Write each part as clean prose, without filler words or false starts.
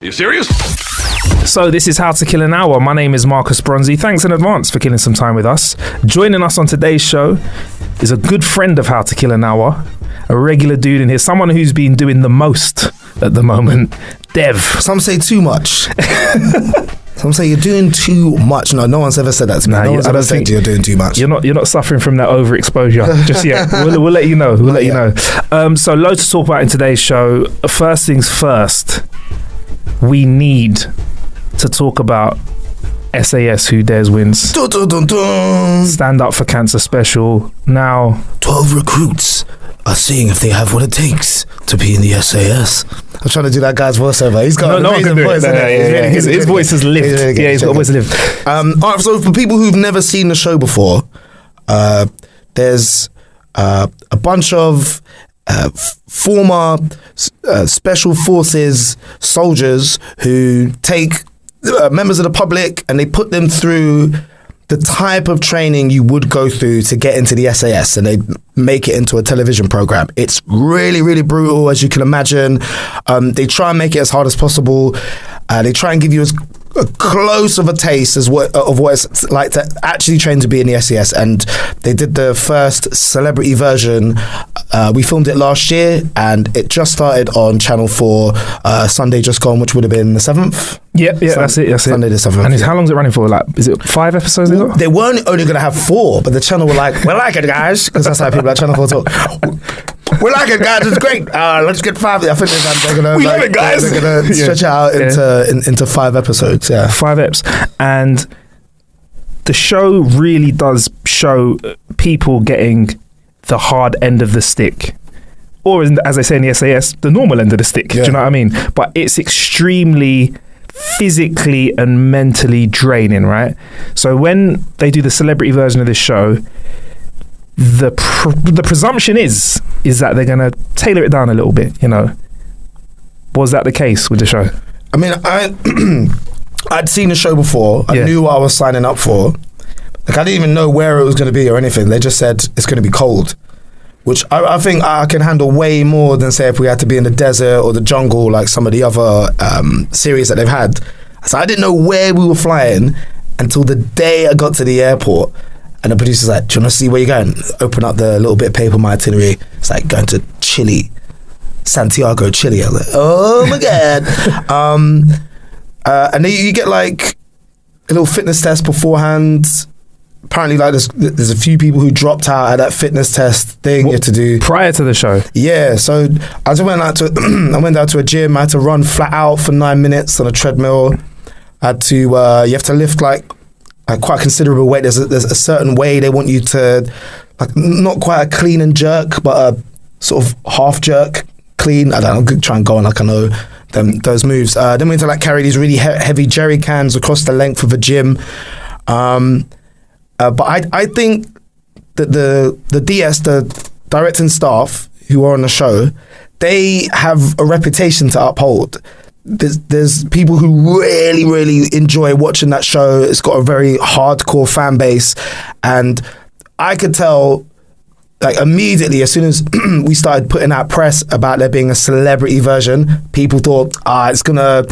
You serious? So this is How to Kill an Hour. My name is Marcus Bronzy. Thanks in advance for killing some time with us. Joining us on today's show is a good friend of How to Kill an Hour, a regular dude in here, someone who's been doing the most at the moment, Dev. Some say too much. Some say you're doing too much. No one's ever said that to me. No one's ever said you're doing too much. You're not suffering from that overexposure just yet. We'll let you know. We'll let you know. So loads to talk about in today's show. First things first, we need to talk about SAS Who Dares Wins. Dun, dun, dun, dun. Stand Up for Cancer special. Now 12 recruits are seeing if they have what it takes to be in the SAS. I'm trying to do that guy's voiceover. He's got an amazing voice. His voice has lived. He's got a voice to live. All right, so for people who've never seen the show before, there's a bunch of former special forces soldiers who take members of the public and they put them through the type of training you would go through to get into the SAS, and they make it into a television program. It's really, really brutal, as you can imagine. They try and make it as hard as possible. They try and give you as close of a taste of what it's like to actually train to be in the SAS. And they did the first celebrity version. We filmed it last year, and it just started on Channel 4 Sunday just gone, which would have been the 7th. Yeah, that's it. Sunday the 7th. And how long is it running for? Like, is it 5 episodes? They weren't only going to have 4, but the channel were like, we like it, guys, because that's how people at Channel 4 talk. We like it, guys. It's great. Let's get 5. I think they're gonna. We love it, guys. They're gonna stretch it out into 5 episodes. Yeah, 5 eps, and the show really does show people getting the hard end of the stick, or as they say in the SAS, the normal end of the stick. Yeah. Do you know what I mean? But it's extremely physically and mentally draining, right? So when they do the celebrity version of this show, the presumption is that they're going to tailor it down a little bit, you know. Was that the case with the show? I mean, I'd seen the show before. I knew what I was signing up for. Like, I didn't even know where it was going to be or anything. They just said it's going to be cold, which I think I can handle way more than, say, if we had to be in the desert or the jungle like some of the other series that they've had. So I didn't know where we were flying until the day I got to the airport. And the producer's like, do you want to see where you're going? Open up the little bit of paper, my itinerary. It's like going to Chile, Santiago, Chile. I was like, oh my God. And then you get like a little fitness test beforehand. Apparently, like there's a few people who dropped out at that fitness test thing you had to do prior to the show. Yeah, so I went out to a gym. I had to run flat out for 9 minutes on a treadmill. I had to you have to lift like quite considerable weight. There's a certain way they want you to, like, not quite a clean and jerk, but a sort of half jerk clean. I don't know, try and go on like I know those moves. Then we had to like carry these really heavy jerry cans across the length of a gym. But I think that the DS, the directing staff who are on the show, they have a reputation to uphold. There's people who really, really enjoy watching that show. It's got a very hardcore fan base, and I could tell, like, immediately as soon as we started putting out press about there being a celebrity version, people thought, it's gonna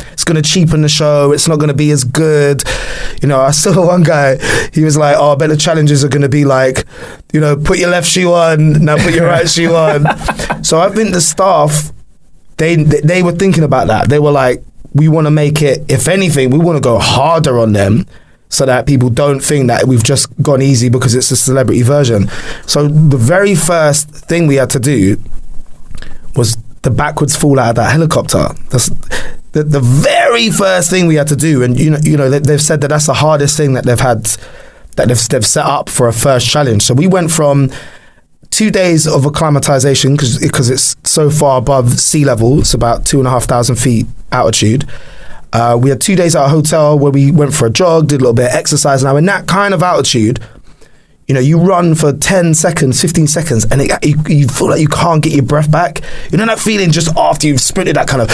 cheapen the show. It's not gonna be as good. You know, I saw one guy. He was like, I bet the challenges are gonna be like, you know, put your left shoe on, now put your right shoe on. So I think the staff, they were thinking about that. They were like, we want to make it, if anything, we want to go harder on them so that people don't think that we've just gone easy because it's a celebrity version. So the very first thing we had to do was the backwards fall out of that helicopter. That's the very first thing we had to do. And you know they've said that that's the hardest thing that they've had, that they've set up for a first challenge. So we went from 2 days of acclimatization because it's so far above sea level. It's about 2,500 feet altitude. We had 2 days at a hotel where we went for a jog, did a little bit of exercise. Now, in that kind of altitude, you know, you run for 10 seconds, 15 seconds, and you feel like you can't get your breath back. You know that feeling just after you've sprinted, that kind of...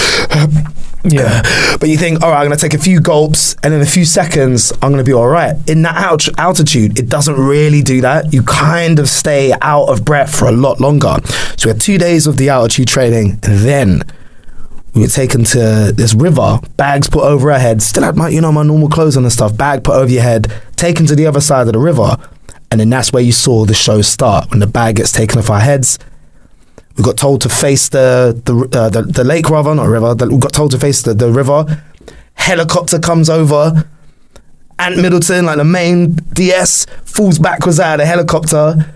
But you think, all right, I'm going to take a few gulps, and in a few seconds, I'm going to be all right. In that altitude, it doesn't really do that. You kind of stay out of breath for a lot longer. So we had 2 days of the altitude training, and then We were taken to this river, bags put over our heads, still had my normal clothes on and stuff, bag put over your head, taken to the other side of the river. And then that's where you saw the show start, when the bag gets taken off our heads. We got told to face the lake, rather, not river. We got told to face the river. Helicopter comes over. Ant Middleton, like the main DS, falls backwards out of the helicopter.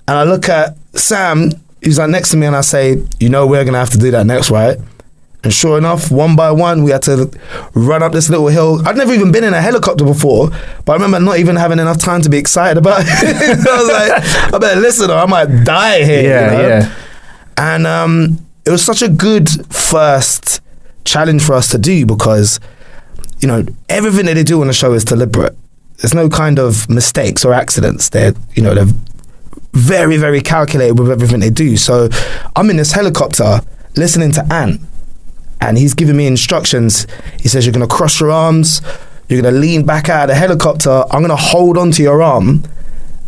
And I look at Sam, who's like next to me, and I say, we're going to have to do that next, right? And sure enough, one by one, we had to run up this little hill. I'd never even been in a helicopter before, but I remember not even having enough time to be excited about it. I was like, I better listen or I might die here. Yeah. And it was such a good first challenge for us to do because, everything that they do on the show is deliberate. There's no kind of mistakes or accidents. They're very, very calculated with everything they do. So I'm in this helicopter listening to Ant. And he's giving me instructions. He says, you're going to cross your arms. You're going to lean back out of the helicopter. I'm going to hold onto your arm.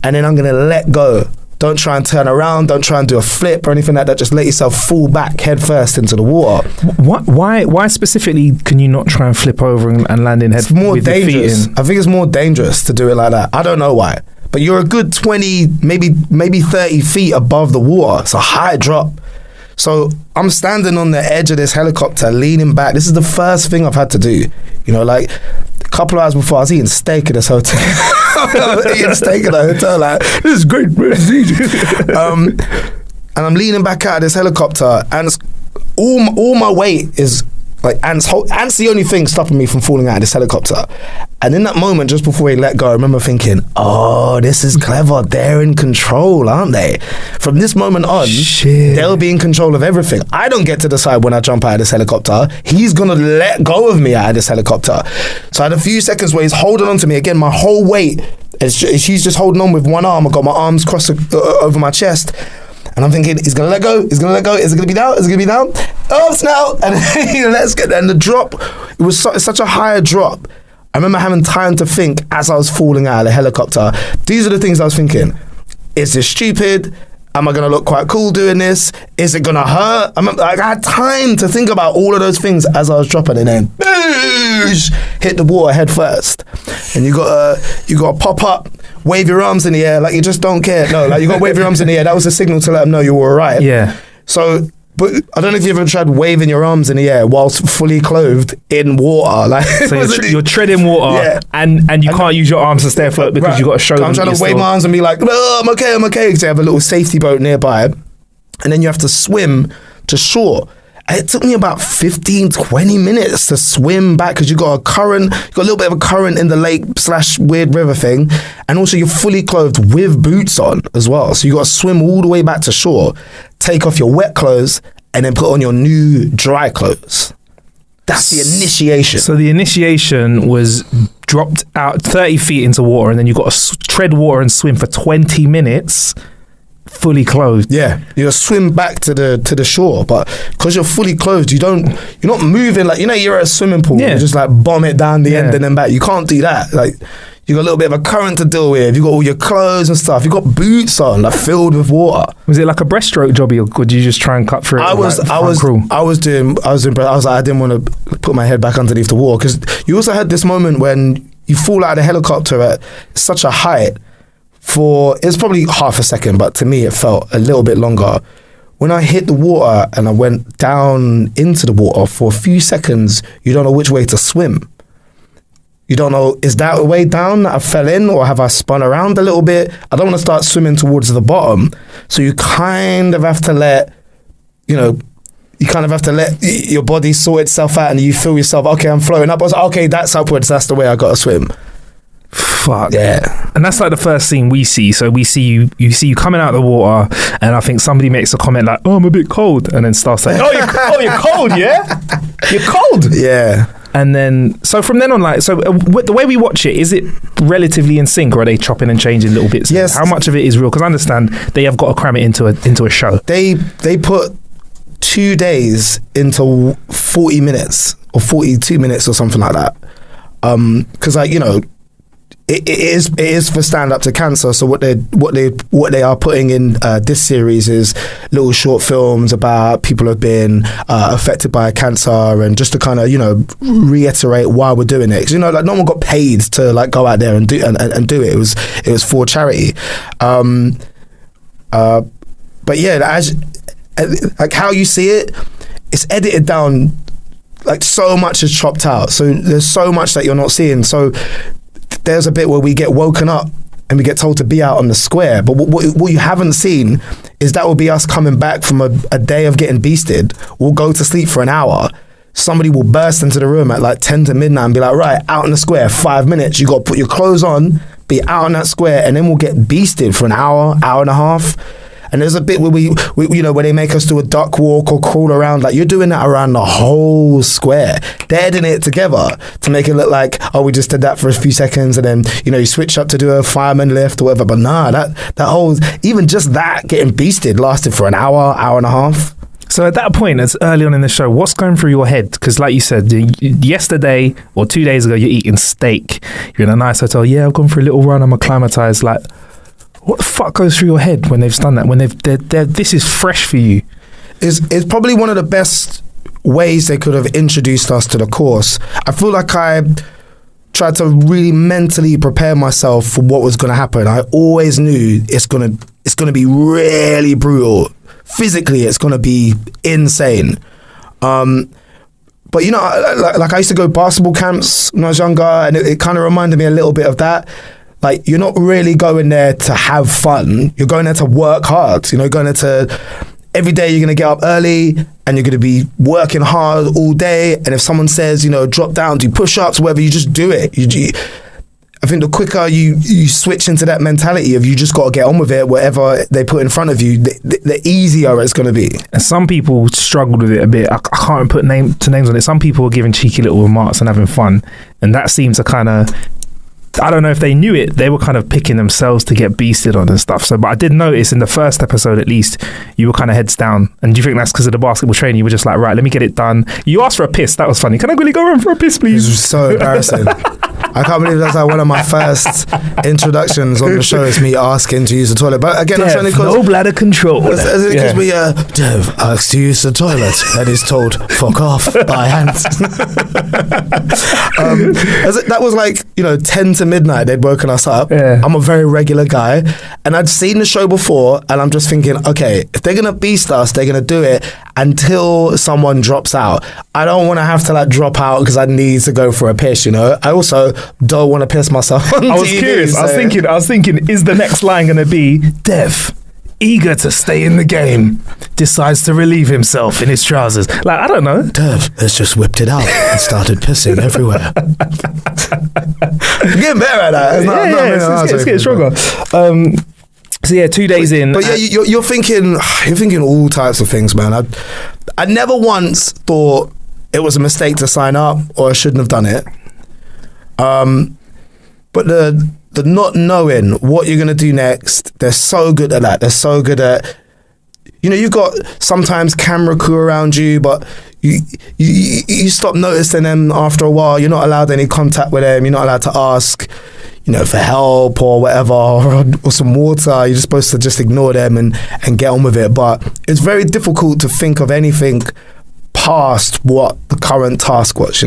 And then I'm going to let go. Don't try and turn around. Don't try and do a flip or anything like that. Just let yourself fall back head first into the water. Why specifically can you not try and flip over and land in head? It's more with dangerous. Your feet in? I think it's more dangerous to do it like that. I don't know why. But you're a good 20, maybe 30 feet above the water. It's a high drop. So I'm standing on the edge of this helicopter, leaning back. This is the first thing I've had to do. Like a couple of hours before, I was eating steak in this hotel. Eating steak in a hotel, like, this is great. And I'm leaning back out of this helicopter, and all my weight is like Ant's the only thing stopping me from falling out of this helicopter. And in that moment, just before he let go, I remember thinking, oh, this is clever. They're in control, aren't they? From this moment on, they'll be in control of everything. I don't get to decide when I jump out of this helicopter. He's going to let go of me out of this helicopter. So I had a few seconds where he's holding on to me. Again, my whole weight, he's just holding on with one arm. I've got my arms crossed over my chest. And I'm thinking, he's going to let go. Is it going to be down? Oh, it's now. And let's get there. And the drop, it's such a higher drop. I remember having time to think as I was falling out of the helicopter. These are the things I was thinking. Is this stupid? Am I going to look quite cool doing this? Is it going to hurt? I had time to think about all of those things as I was dropping, and then boosh, hit the water head first. And you got to pop up, wave your arms in the air like you just don't care. No, like you got to wave your arms in the air. That was a signal to let them know you were all right. Yeah. So, but I don't know if you've ever tried waving your arms in the air whilst fully clothed in water. Like, so you're treading water, yeah, and you can't use your arms to stay afloat because you've got to show them. I'm trying to wave my arms and be like, oh, I'm okay. Because they have a little safety boat nearby. And then you have to swim to shore. And it took me about 15, 20 minutes to swim back because you got a little bit of a current in the lake / weird river thing. And also you're fully clothed with boots on as well. So you got to swim all the way back to shore, take off your wet clothes, and then put on your new dry clothes. That's the initiation. So the initiation was dropped out 30 feet into water, and then you got to tread water and swim for 20 minutes fully clothed. Yeah, you swim back to the shore, but because you're fully clothed, you're not moving like you're at a swimming pool. Yeah. You just like bomb it down the end and then back. You can't do that. Like you got a little bit of a current to deal with. You got all your clothes and stuff. You got boots on, like filled with water. Was it like a breaststroke jobby, or could you just try and cut through it? I didn't want to put my head back underneath the water because you also had this moment when you fall out of the helicopter at such a height. It's probably half a second, but to me it felt a little bit longer. When I hit the water and I went down into the water for a few seconds, you don't know which way to swim. You don't know, is that the way down that I fell in, or have I spun around a little bit? I don't want to start swimming towards the bottom. So you kind of have to let your body sort itself out, and you feel yourself, okay, I'm floating up. I was like, okay, that's upwards, that's the way I got to swim. Fuck. Yeah. And that's like the first scene we see. So we see you coming out of the water, and I think somebody makes a comment like, oh, I'm a bit cold, and then starts saying, you're cold, yeah? You're cold. Yeah. And then, so from then on, like, so the way we watch it, is it relatively in sync, or are they chopping and changing little bits? Yes. How much of it is real? Because I understand they have got to cram it into a show. They put 2 days into 40 minutes or 42 minutes or something like that. Because it is for Stand Up to Cancer. So what they are putting in this series is little short films about people who have been affected by cancer, and just to kind of reiterate why we're doing it. 'Cause, like, no one got paid to like go out there and do it. It was for charity. But yeah, like how you see it, it's edited down. Like so much is chopped out. So there's so much that you're not seeing. So there's a bit where we get woken up and we get told to be out on the square. But what you haven't seen is that will be us coming back from a day of getting beasted. We'll go to sleep for an hour. Somebody will burst into the room at like 10 to midnight and be like, right, out in the square, 5 minutes. You got to put your clothes on, be out on that square, and then we'll get beasted for an hour and a half. And there's a bit where we where they make us do a duck walk or crawl around. Like, you're doing that around the whole square. They're doing it together to make it look like, oh, we just did that for a few seconds, and then you switch up to do a fireman lift or whatever. But nah, that whole, even just that getting beasted lasted for an hour and a half. So at that point, it's early on in the show, what's going through your head? Because like you said, yesterday or 2 days ago, you're eating steak. You're in a nice hotel. Yeah, I've gone for a little run. I'm acclimatized. Like, what the fuck goes through your head when they've done that? When this is fresh for you? It's probably one of the best ways they could have introduced us to the course. I feel like I tried to really mentally prepare myself for what was going to happen. I always knew it's going to be really brutal. Physically, it's going to be insane. But like I used to go basketball camps when I was younger, and it kind of reminded me a little bit of that. Like, you're not really going there to have fun. You're going there to work hard. Going there to, every day you're going to get up early and you're going to be working hard all day. And if someone says, drop down, do push-ups, whatever, you just do it. I think the quicker you switch into that mentality of you just got to get on with it, whatever they put in front of you, the easier it's going to be. And some people struggled with it a bit. I can't put names on it. Some people were giving cheeky little remarks and having fun. And that seemed to kind of, I don't know if they knew it, they were kind of picking themselves to get beasted on and stuff. So, but I did notice in the first episode, at least, you were kind of heads down. And do you think that's because of the basketball training? You were just like, right, let me get it done. You asked for a piss. That was funny. Can I really go around for a piss, please? It was so embarrassing. I can't believe that's like one of my first introductions on the show is me asking to use the toilet. But again, Dev, I'm trying to cause no bladder control. Because we Dev asks to use the toilet and is told fuck off by hand. That was like 10 to midnight. They'd woken us up. Yeah. I'm a very regular guy, and I'd seen the show before, and I'm just thinking, okay, if they're gonna beast us, they're gonna do it until someone drops out. I don't want to have to like drop out because I need to go for a piss. I also don't want to piss myself on I was TV, curious. So. I was thinking, is the next line going to be Dev, eager to stay in the game, decides to relieve himself in his trousers? Like, I don't know. Dev has just whipped it out and started pissing everywhere. Getting better at that. It's getting stronger. So yeah, 2 days in. But yeah, you're thinking all types of things, man. I never once thought it was a mistake to sign up or I shouldn't have done it. But the not knowing what you're gonna do next, they're so good at that. They're so good at, you've got sometimes camera crew around you, but you stop noticing them after a while. You're not allowed any contact with them. You're not allowed to ask, for help or whatever, or some water. You're just supposed to just ignore them and get on with it. But it's very difficult to think of anything past what the current task was,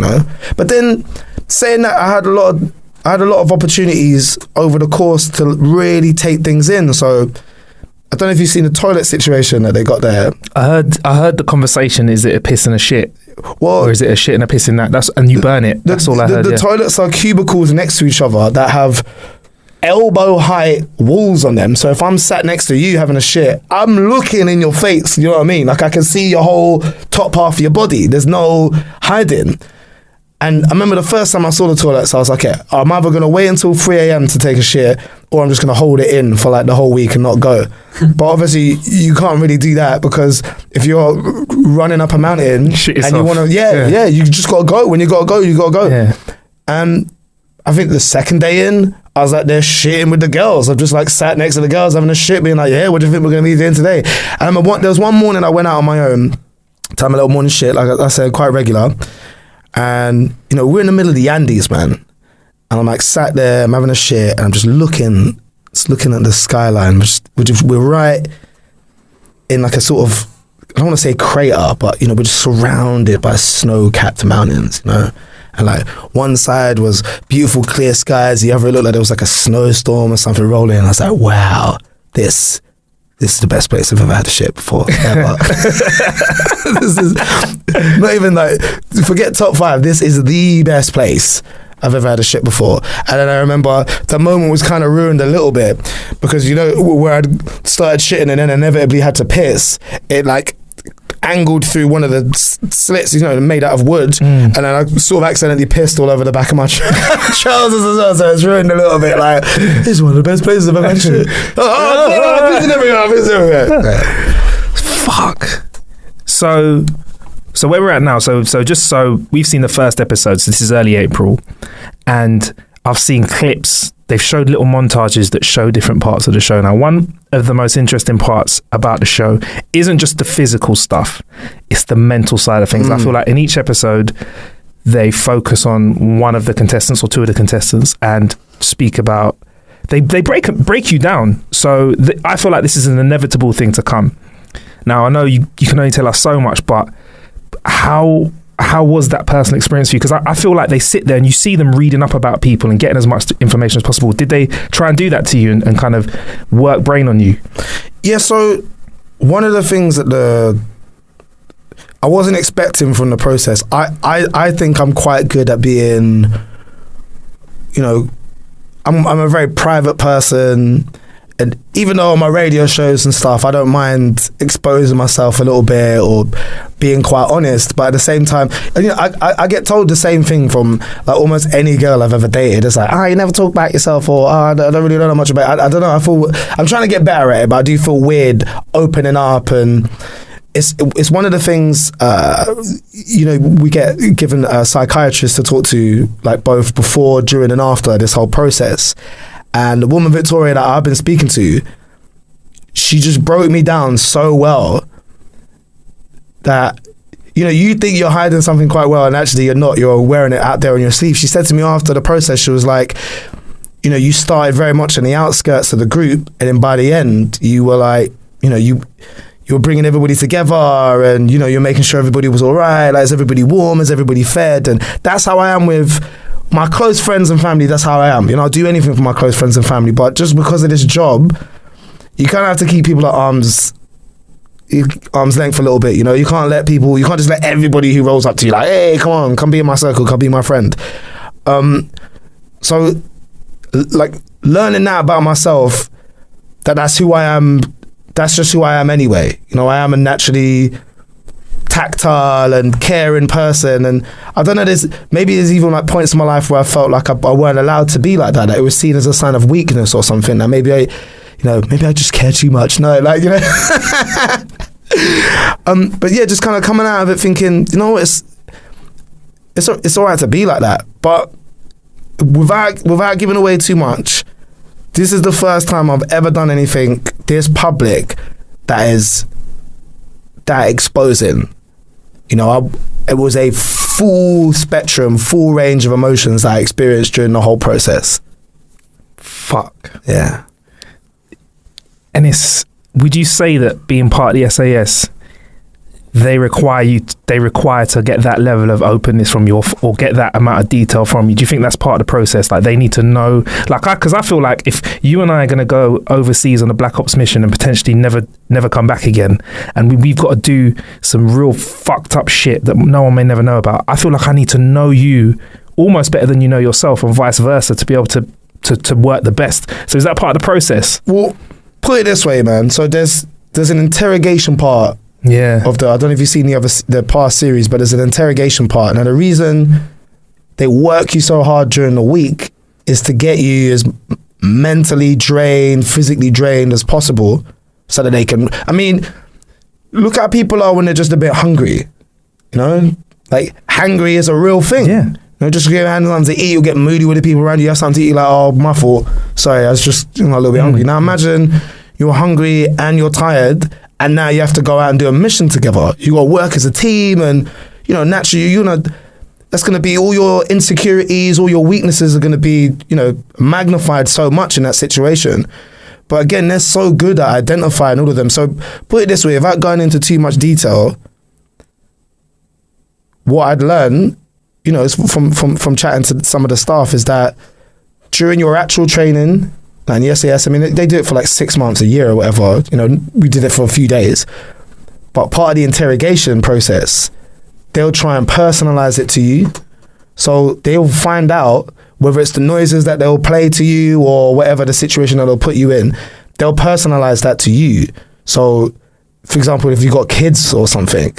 But then, saying that, I had a lot of opportunities over the course to really take things in. So I don't know if you've seen the toilet situation that they got there. I heard the conversation. Is it a piss and a shit? Well, or is it a shit and a piss in that? And you burn it. That's all I heard. The toilets are cubicles next to each other that have elbow height walls on them. So if I'm sat next to you having a shit, I'm looking in your face. You know what I mean? Like, I can see your whole top half of your body. There's no hiding. And I remember the first time I saw the toilets, I was like, okay, I'm either going to wait until 3 a.m. to take a shit, or I'm just going to hold it in for like the whole week and not go. But obviously, you can't really do that, because if you're running up a mountain and you want to, you just got to go. When you got to go, you got to go. Yeah. And I think the second day in, I was like, they're shitting with the girls. I've just like sat next to the girls having a shit, being like, yeah, what do you think we're going to be doing today? And I remember there was one morning I went out on my own to have a little morning shit, like I said, quite regular. And, we're in the middle of the Andes, man. and I'm like sat there, I'm having a shit, and I'm just looking at the skyline. We're right in like a sort of, I don't want to say crater, but we're just surrounded by snow-capped mountains, and like one side was beautiful clear skies, the other it looked like there was like a snowstorm or something rolling. And I was like, wow, this is the best place I've ever had a shit before, ever. This is not even like, forget top 5, this is the best place I've ever had a shit before. And then I remember the moment was kind of ruined a little bit because, where I'd started shitting and then inevitably had to piss, it like angled through one of the slits, made out of wood, and then I sort of accidentally pissed all over the back of my trousers as well, so it's ruined a little bit. Like, this is one of the best places I've ever had shit. Pissing everywhere. Fuck. So where we're at now, so just so we've seen the first episode, so this is early April, and I've seen clips. They've showed little montages that show different parts of the show. Now, one of the most interesting parts about the show isn't just the physical stuff, it's the mental side of things. I feel like in each episode, they focus on one of the contestants or two of the contestants and speak about, they break you down. So I feel like this is an inevitable thing to come. Now, I know you can only tell us so much, but how was that personal experience for you? Because I feel like they sit there and you see them reading up about people and getting as much information as possible. Did they try and do that to you and kind of work brain on you? Yeah, so one of the things that I wasn't expecting from the process, I think I'm quite good at being, I'm a very private person. And even though on my radio shows and stuff, I don't mind exposing myself a little bit or being quite honest. But at the same time, I get told the same thing from like almost any girl I've ever dated. It's like, you never talk about yourself, or I don't really know much about it. I don't know. I'm trying to get better at it, but I do feel weird opening up. And it's one of the things, we get given a psychiatrist to talk to, like both before, during and after this whole process. And the woman, Victoria, that I've been speaking to, she just broke me down so well that, you think you're hiding something quite well and actually you're not. You're wearing it out there on your sleeve. She said to me after the process, she was like, you started very much on the outskirts of the group, and then by the end, you were like, you were bringing everybody together, and, you're making sure everybody was all right. Like, is everybody warm? Is everybody fed? And that's how I am with my close friends and family. That's how I am. I'll do anything for my close friends and family, but just because of this job, you kind of have to keep people at arm's length a little bit. You can't just let everybody who rolls up to you like, hey, come be in my circle, come be my friend. So like learning that about myself, that's who I am. That's just who I am anyway. I am a naturally tactile and caring person, and I don't know, maybe there's even like points in my life where I felt like I weren't allowed to be like that it was seen as a sign of weakness or something, that maybe I just care too much. No, like, but yeah, just kind of coming out of it thinking, it's all right to be like that, but without giving away too much, this is the first time I've ever done anything this public that is that exposing. It was a full spectrum, full range of emotions that I experienced during the whole process. Fuck. Yeah. And would you say that being part of the SAS, they require to get that level of openness from you, or get that amount of detail from you? Do you think that's part of the process? Like, they need to know, because I feel like if you and I are going to go overseas on a Black Ops mission and potentially never come back again, and we've got to do some real fucked up shit that no one may never know about, I feel like I need to know you almost better than you know yourself, and vice versa, to be able to work the best. So is that part of the process? Well, put it this way, man. So there's an interrogation part. Yeah. I don't know if you've seen the past series, but there's an interrogation part. Now, the reason they work you so hard during the week is to get you as mentally drained, physically drained as possible, so that they can, look how people are when they're just a bit hungry. Like, hangry is a real thing. Yeah. Just get your hands on to eat, you'll get moody with the people around you. You have something to eat, like, oh, my fault. Sorry, I was just a little bit hungry. Now imagine you're hungry and you're tired, and now you have to go out and do a mission together. You got to work as a team, and naturally, that's going to be all your insecurities, all your weaknesses are going to be, magnified so much in that situation. But again, they're so good at identifying all of them. So put it this way, without going into too much detail, what I'd learn, is from chatting to some of the staff, is that during your actual training, and yes, I mean, they do it for like 6 months, a year or whatever. We did it for a few days. But part of the interrogation process, they'll try and personalize it to you. So they'll find out whether it's the noises that they'll play to you or whatever the situation that they'll put you in, they'll personalize that to you. So, for example, if you've got kids or something,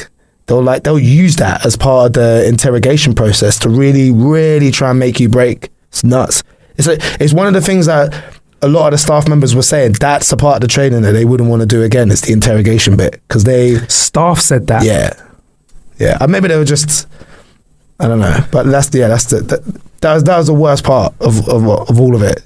they'll use that as part of the interrogation process to really, really try and make you break. It's nuts. It's one of the things that a lot of the staff members were saying, that's the part of the training that they wouldn't want to do again. It's the interrogation bit, because staff said that. Yeah. Maybe they were just, I don't know, but that was the worst part of all of it.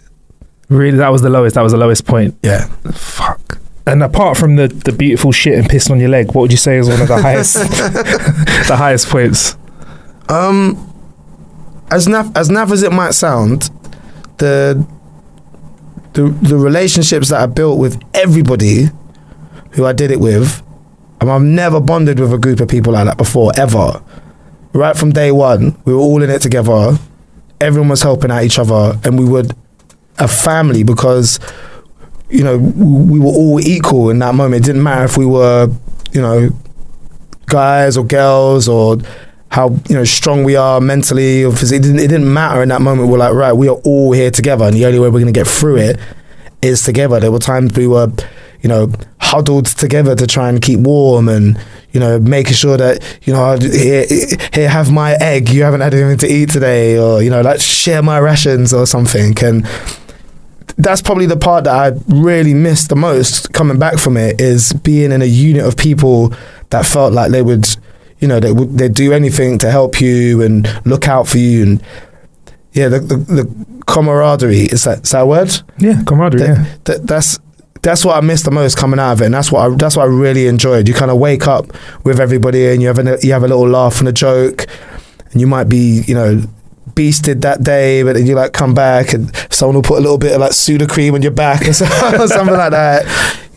Really, that was the lowest point. Yeah. Fuck. And apart from the beautiful shit and pissing on your leg, what would you say is one of the highest the highest points? As naff as it might sound, the relationships that I built with everybody who I did it with, I've never bonded with a group of people like that before, ever. Right from day one, we were all in it together. Everyone was helping out each other, and we were a family because, we were all equal in that moment. It didn't matter if we were, guys or girls, or how, strong we are mentally or physically. It didn't matter in that moment. We're like, right, we are all here together, and the only way we're going to get through it is together. There were times we were, huddled together to try and keep warm, and making sure that here have my egg, you haven't had anything to eat today, or let's share my rations or something. And that's probably the part that I really missed the most coming back from it, is being in a unit of people that felt like they would, they'd do anything to help you and look out for you. And the camaraderie, is that a word? Yeah, camaraderie. That's what I missed the most coming out of it, and that's what I really enjoyed. You kind of wake up with everybody, and you have a little laugh and a joke, and you might be beasted that day, but then you come back and someone will put a little bit of Sudocrem on your back or something like that.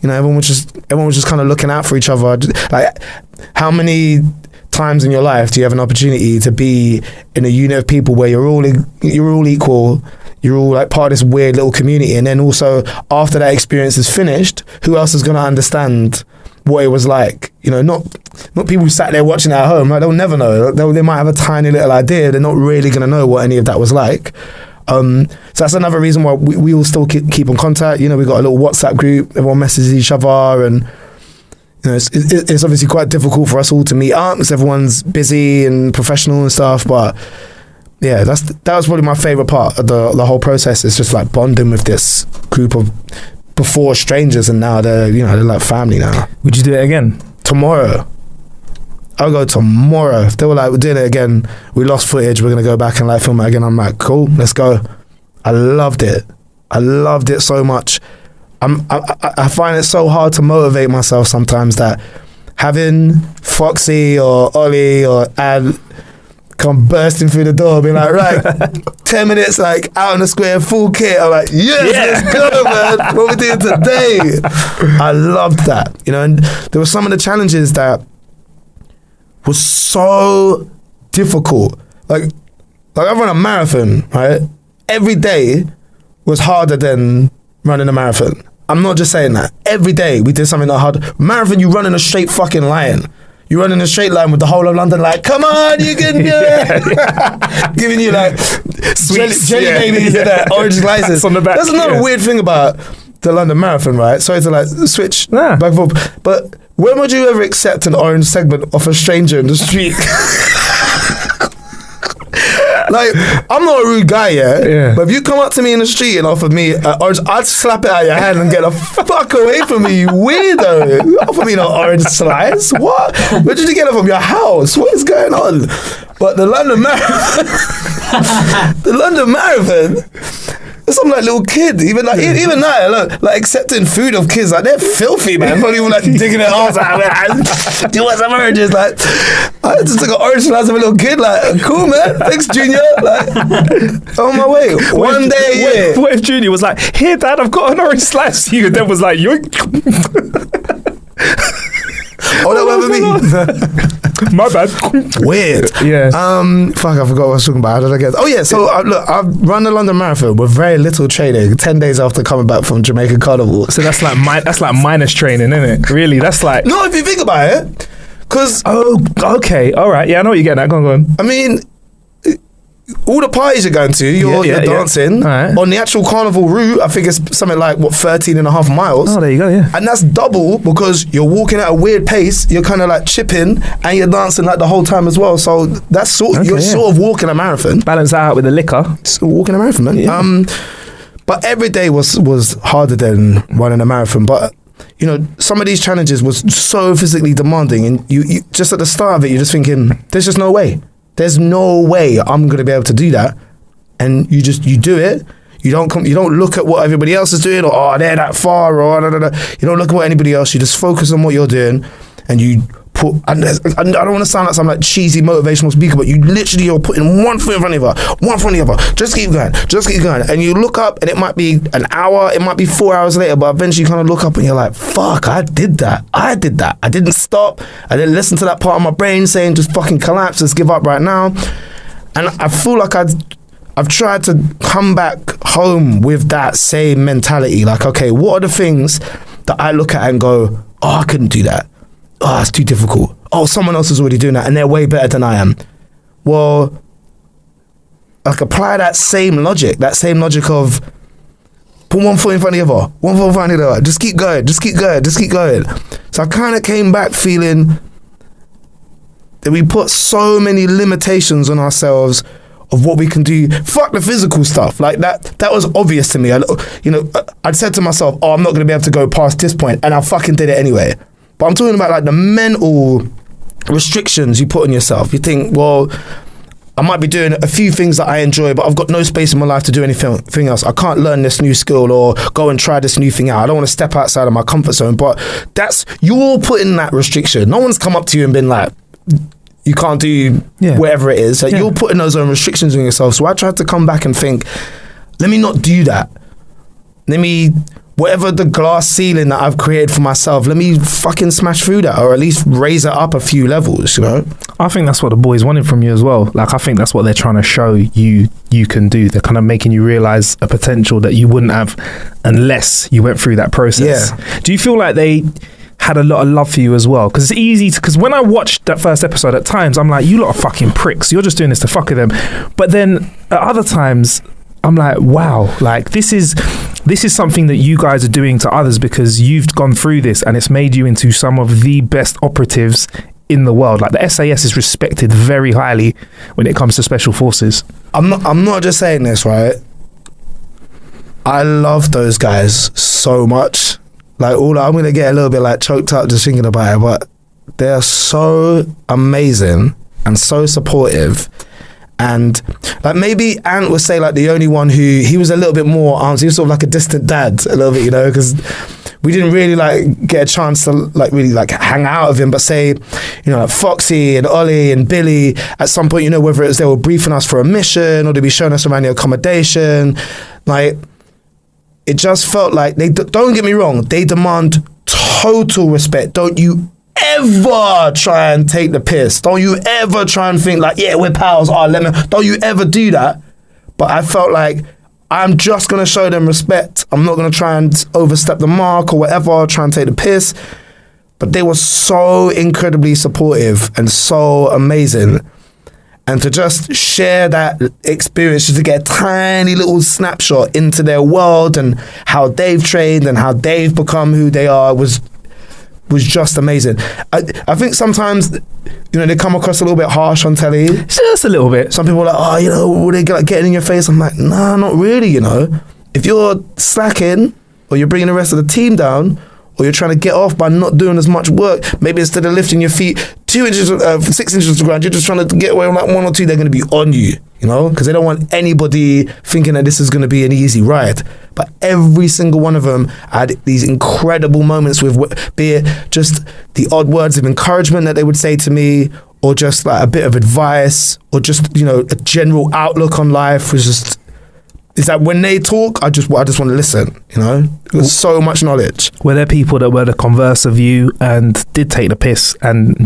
Everyone was just kind of looking out for each other. Like, how many times in your life do you have an opportunity to be in a unit of people where you're all equal? You're all part of this weird little community, and then also after that experience is finished, who else is going to understand what it was like? Not people who sat there watching at home. They'll never know. They might have a tiny little idea. They're not really going to know what any of that was like. So that's another reason why we all still keep in contact. We've got a little WhatsApp group. Everyone messages each other, and it's obviously quite difficult for us all to meet up because everyone's busy and professional and stuff, but yeah, that was probably my favorite part of the whole process. Is just bonding with this group of before strangers, and now they're like family now. Would you do it again? Tomorrow. I'll go tomorrow. If they were we're doing it again, we lost footage, we're gonna go back and film it again, I'm like, cool, let's go. I loved it so much. I find it so hard to motivate myself sometimes, that having Foxy or Ollie or Ad come bursting through the door, being like, right, 10 minutes out on the square, full kit. I'm like, yes, let's go, man. What we doing today? I loved that, and there were some of the challenges that was so difficult. Like I run a marathon, right? Every day was harder than running a marathon. I'm not just saying that. Every day we did something that hard. Marathon, you run in a straight fucking line. You run in a straight line with the whole of London come on, you can do it. Giving you sweet jelly babies and that orange slices. On the back, that's another weird thing about the London Marathon, right? Sorry to switch back and forth. But when would you ever accept an orange segment off a stranger in the street? I'm not a rude guy, but if you come up to me in the street and offer me an orange, I'd slap it out of your hand and get the fuck away from me, you weirdo. You offer me an orange slice? What? Where did you get it from? Your house? What is going on? But the London Marathon, some like little kid. Even now, look, like accepting food of kids, like they're filthy, man. Probably like digging their arms out. Do you want some oranges? Like, I just took an orange slice of a little kid. Like, cool, man. Thanks, Junior. Like, on my way. One day, What if Junior was like, here, Dad, I've got an orange slice. You then was like, yoink. Oh, that wasn't me. My bad. Weird. Yeah. Fuck, I forgot what I was talking about. How did I get? Oh yeah. So look, I've run the London Marathon with very little training. 10 days after coming back from Jamaican Carnival. So that's like minus training, isn't it? Really? That's like. No, if you think about it, because. Oh, okay. All right. Yeah, I know what you're getting at. Go on. I mean, all the parties you're going to, you're dancing. Right. On the actual carnival route, I think it's something like, 13 and a half miles. Oh, there you go, yeah. And that's double because you're walking at a weird pace, you're kind of like chipping, and you're dancing like the whole time as well. So that's sort of walking a marathon. Balance that out with the liquor. Still walking a marathon, man. Yeah. But every day was harder than running a marathon. But you know, some of these challenges was so physically demanding, and you just at the start of it, you're just thinking, there's just no way. There's no way I'm going to be able to do that. And you do it. You don't look at what everybody else is doing, or they're that far, or you don't look at what anybody else. You just focus on what you're doing, and you put. And I don't want to sound like some like cheesy motivational speaker, but you're putting one foot in front of the other, one foot in the other. Just keep going, and you look up, and it might be an hour, it might be 4 hours later, but eventually you kind of look up and you're like, "Fuck, I did that. I didn't stop. I didn't listen to that part of my brain saying just fucking collapse, just give up right now." And I feel like I've tried to come back home with that same mentality. Like, okay, what are the things that I look at and go, "Oh, I couldn't do that. Oh, it's too difficult. Oh, someone else is already doing that and they're way better than I am." Well, like apply that same logic of put one foot in front of the other, one foot in front of the other. Just keep going. So I kind of came back feeling that we put so many limitations on ourselves of what we can do. Fuck the physical stuff. Like that was obvious to me. I'd said to myself, "Oh, I'm not going to be able to go past this point," and I fucking did it anyway. But I'm talking about like the mental restrictions you put on yourself. You think, well, I might be doing a few things that I enjoy, but I've got no space in my life to do anything else. I can't learn this new skill or go and try this new thing out. I don't want to step outside of my comfort zone. But you're putting that restriction. No one's come up to you and been like, you can't do whatever it is. You're putting those own restrictions on yourself. So I tried to come back and think, let me not do that. Whatever the glass ceiling that I've created for myself, let me fucking smash through that, or at least raise it up a few levels, you know? I think that's what the boys wanted from you as well. Like, I think that's what they're trying to show you can do. They're kind of making you realise a potential that you wouldn't have unless you went through that process. Yeah. Do you feel like they had a lot of love for you as well? Because it's easy because when I watched that first episode, at times I'm like, you lot are fucking pricks. You're just doing this to fuck with them. But then at other times, I'm like, wow, like this is something that you guys are doing to others because you've gone through this and it's made you into some of the best operatives in the world. Like the SAS is respected very highly when it comes to special forces. I'm not just saying this, right? I love those guys so much. Like I'm gonna get a little bit like choked up just thinking about it, but they're so amazing and so supportive. And like maybe Ant would say like the only one he was a little bit more he was sort of like a distant dad a little bit, you know, because we didn't really like get a chance to like really like hang out with him. But say, you know, like Foxy and Ollie and Billy at some point, you know, whether it was they were briefing us for a mission or they'd be showing us around the accommodation, like it just felt like don't get me wrong, they demand total respect. Don't you ever try and take the piss. Don't you ever try and think like, yeah, we're pals. Don't you ever do that. But I felt like I'm just going to show them respect. I'm not going to try and overstep the mark or whatever, try and take the piss. But they were so incredibly supportive and so amazing. And to just share that experience, just to get a tiny little snapshot into their world and how they've trained and how they've become who they are was just amazing. I think sometimes, you know, they come across a little bit harsh on telly. Just a little bit. Some people are like, oh, you know, will they get like getting in your face? I'm like, nah, not really, you know. If you're slacking or you're bringing the rest of the team down or you're trying to get off by not doing as much work, maybe instead of lifting your feet 6 inches to the ground, you're just trying to get away with like 1 or 2, they're going to be on you, you know, because they don't want anybody thinking that this is going to be an easy ride. But every single one of them had these incredible moments with, be it just the odd words of encouragement that they would say to me, or just like a bit of advice, or just, you know, a general outlook on life was just, is that when they talk, I just want to listen, you know? There's so much knowledge. Were there people that were the converse of you and did take the piss? And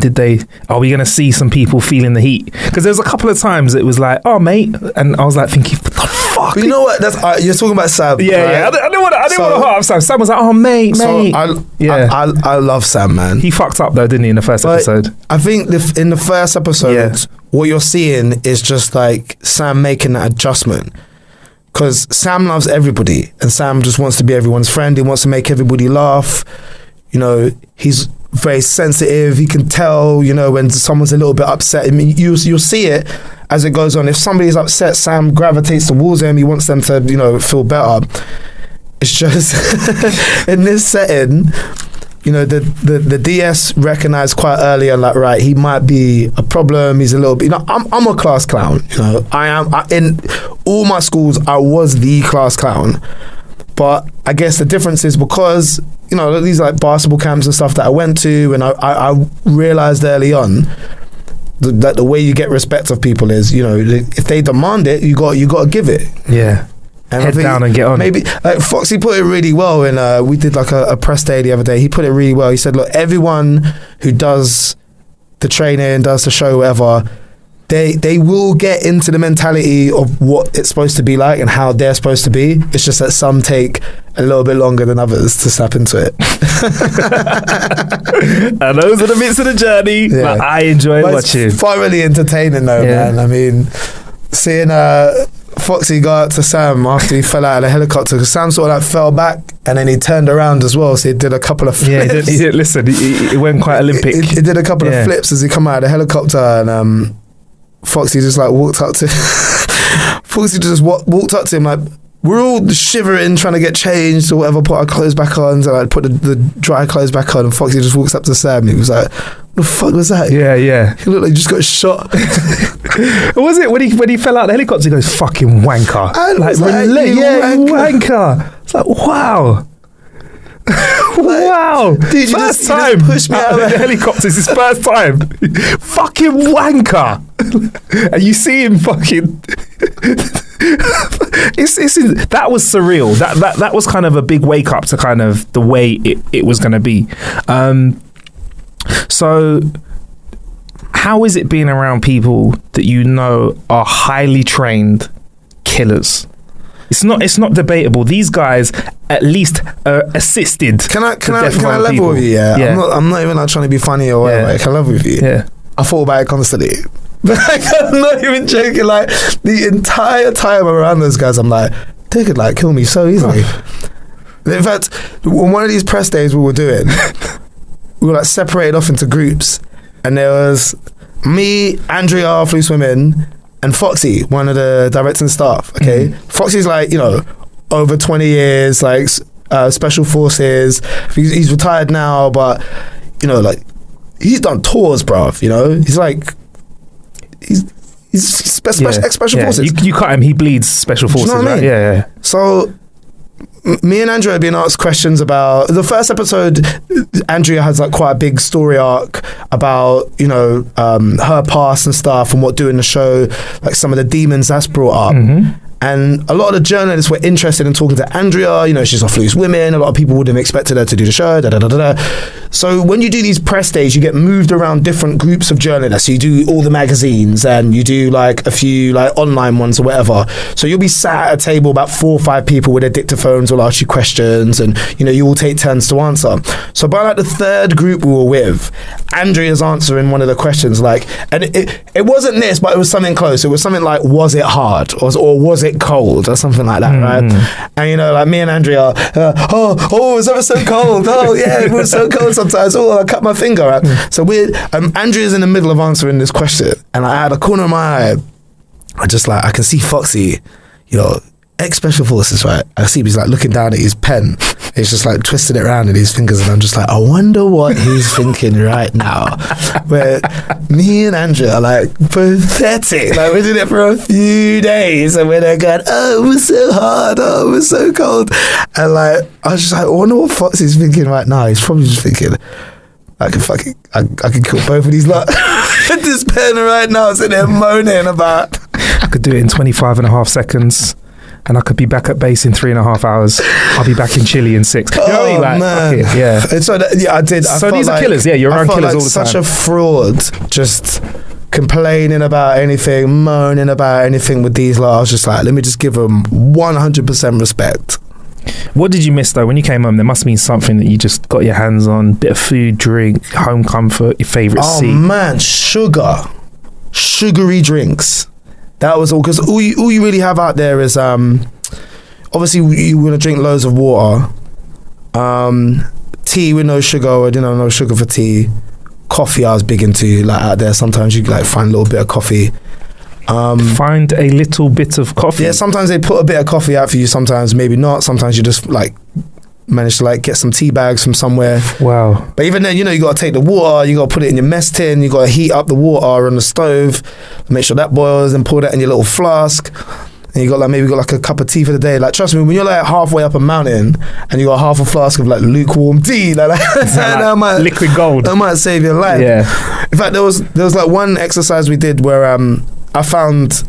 are we going to see some people feeling the heat? Because there's a couple of times it was like, oh, mate. And I was like thinking, what the fuck? But you know what? That's you're talking about Sam. Yeah, right? yeah. I didn't want to hurt Sam. Sam was like, oh, mate. I love Sam, man. He fucked up though, didn't he, in the first episode? I think in the first episode, what you're seeing is just like Sam making that adjustment. Because Sam loves everybody, and Sam just wants to be everyone's friend. He wants to make everybody laugh. You know, he's very sensitive. He can tell, you know, when someone's a little bit upset. I mean, you'll see it as it goes on. If somebody's upset, Sam gravitates towards them. He wants them to, you know, feel better. It's just in this setting, you know, the DS recognized quite early on, like, right, he might be a problem. He's a little bit, you know, I'm a class clown. You know, in all my schools, I was the class clown. But I guess the difference is because, you know, these like basketball camps and stuff that I went to, and I realized early on that the way you get respect of people is, you know, if they demand it, you got to give it. Yeah. And head down and get on. Maybe like Foxy put it really well when we did like a press day the other day. He put it really well. He said, look, everyone who does the training, does the show, whatever, they will get into the mentality of what it's supposed to be like and how they're supposed to be. It's just that some take a little bit longer than others to snap into it. And those are the bits of the journey that I enjoy watching. It's thoroughly entertaining though, man. I mean, seeing Foxy go out to Sam after he fell out of the helicopter, because Sam sort of like fell back and then he turned around as well, so he did a couple of flips. Yeah, he did listen, he went quite Olympic. He did a couple of flips as he come out of the helicopter, and Foxy just like walked up to walked up to him like, we're all shivering trying to get changed or whatever, put our clothes back on, so like put the dry clothes back on, and Foxy just walks up to Sam. He was like, what the fuck was that? Yeah. He looked like he just got shot. Was it when he fell out of the helicopter, he goes, fucking wanker. Wanker. It's like, wow. Wow. Dude, first time pushed me out of the helicopter. It's his first time. Fucking wanker. And you see him fucking that was surreal. That was kind of a big wake up to kind of the way it was going to be. So how is it being around people that you know are highly trained killers? It's not debatable. These guys at least assisted. Can I level with you? Yeah. I'm not even like trying to be funny or whatever. Can I level with you? Yeah. I thought about it constantly. Like, I'm not even joking. Like the entire time I'm around those guys, I'm like, they could like kill me so easily. In fact, on one of these press days we were doing, we were like separated off into groups, and there was me, Andrea, Flew Swimming, and Foxy, one of the directing staff. Okay, Foxy's like, you know, over 20 years, like special forces. He's retired now, but you know, like he's done tours, bruv. You know, he's like he's ex-special forces. You cut him, he bleeds special forces. You know what I mean? Yeah. So me and Andrea have been asked questions about the first episode. Andrea has like quite a big story arc about, you know, her past and stuff, and what doing the show, like some of the demons that's brought up. And a lot of the journalists were interested in talking to Andrea. You know, she's off Loose Women. A lot of people wouldn't have expected her to do the show. So when you do these press days, you get moved around different groups of journalists. You do all the magazines, and you do like a few like online ones or whatever. So you'll be sat at a table, about 4 or 5 people with their dictaphones will ask you questions, and you know, you all take turns to answer. So by like the third group we were with, Andrea's answering one of the questions, like, and it wasn't this, but it was something close. It was something like, was it hard, or was it cold, or something like that, right? And you know, like me and Andrea, it was ever so cold. Oh yeah, it was so cold sometimes. Oh, I cut my finger. Right? So Andrea's in the middle of answering this question, and I had a corner of my eye. I can see Foxy, you know, ex-special forces, right? I see him, he's like looking down at his pen. He's just like twisting it around in his fingers, and I'm just like, I wonder what he's thinking right now. Where me and Andrew are like pathetic. Like we did it for a few days, and we're there going, oh, it was so hard, oh, it was so cold. And like, I was just like, I wonder what Foxy's thinking right now. He's probably just thinking, I could kill both of these lot. This pen right now sitting there moaning about. I could do it in 25 and a half seconds. And I could be back at base in 3.5 hours. I'll be back in Chile in 6. You know what I mean? Like, man. fuck it, yeah. And so I did. So these are killers. Yeah, you're around killers all the time. Such a fraud. Just complaining about anything, moaning about anything with these lot. I was just like, let me just give them 100% respect. What did you miss though when you came home? There must have been something that you just got your hands on. Bit of food, drink, home comfort, your favourite seat. Oh man, sugary drinks. That was all, because all you really have out there is obviously you want to drink loads of water, tea with no sugar, or no sugar for tea. Coffee I was big into, like out there sometimes you like find a little bit of coffee. Find a little bit of coffee. Yeah, sometimes they put a bit of coffee out for you, sometimes maybe not. Sometimes you just like manage to like get some tea bags from somewhere. Wow. But even then, you got to take the water, you got to put it in your mess tin, you got to heat up the water on the stove, make sure that boils, and pour that in your little flask. And you got like a cup of tea for the day. Like, trust me, when you're like halfway up a mountain and you got half a flask of like lukewarm tea, like liquid gold. That might save your life. Yeah. In fact, there was like one exercise we did where I found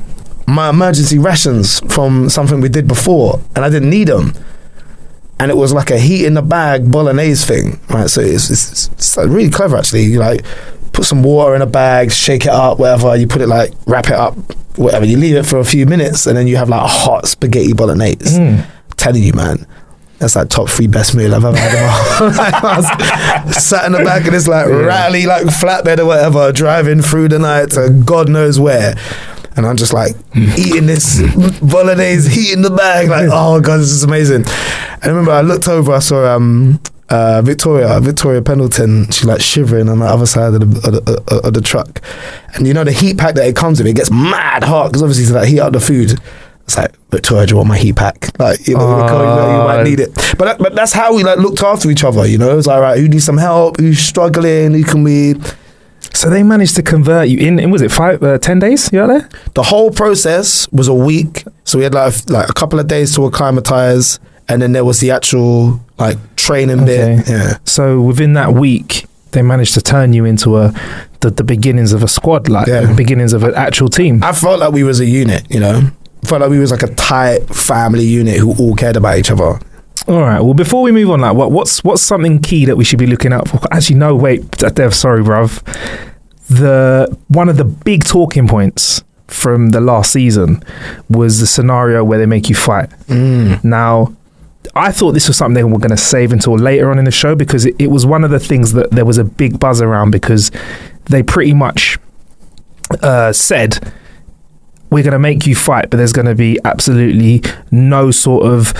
my emergency rations from something we did before, and I didn't need them. And it was like a heat in the bag bolognese thing, right? So it's like really clever actually. You like put some water in a bag, shake it up, whatever. You put it like, wrap it up, whatever. You leave it for a few minutes, and then you have like a hot spaghetti bolognese. I'm telling you, man, that's like top 3 best meal I've ever had in my life. I was sat in the back of this like rattly like flatbed or whatever, driving through the night to God knows where. And I'm just like eating this bolognese, heat in the bag, like, oh God, this is amazing. And I remember I looked over, I saw Victoria Pendleton, she's like shivering on the other side of the truck. And the heat pack that it comes with, it gets mad hot, because obviously to like heat up the food. It's like, Victoria, do you want my heat pack? Like, you might need it. But that's how we like looked after each other, It was like, right, who needs some help? Who's struggling? Who can we... So they managed to convert you in was it 10 days you out there? The whole process was a week. So we had like a couple of days to acclimatise, and then there was the actual like training bit. Yeah. So within that week, they managed to turn you into the beginnings of a squad, like the beginnings of an actual team. I felt like we was a unit, I felt like we was like a tight family unit who all cared about each other. All right. Well, before we move on, like, what's something key that we should be looking out for? Actually, no, wait, Dev, sorry, bruv. One of the big talking points from the last season was the scenario where they make you fight. Now, I thought this was something they were going to save until later on in the show, because it was one of the things that there was a big buzz around, because they pretty much said, we're going to make you fight, but there's going to be absolutely no sort of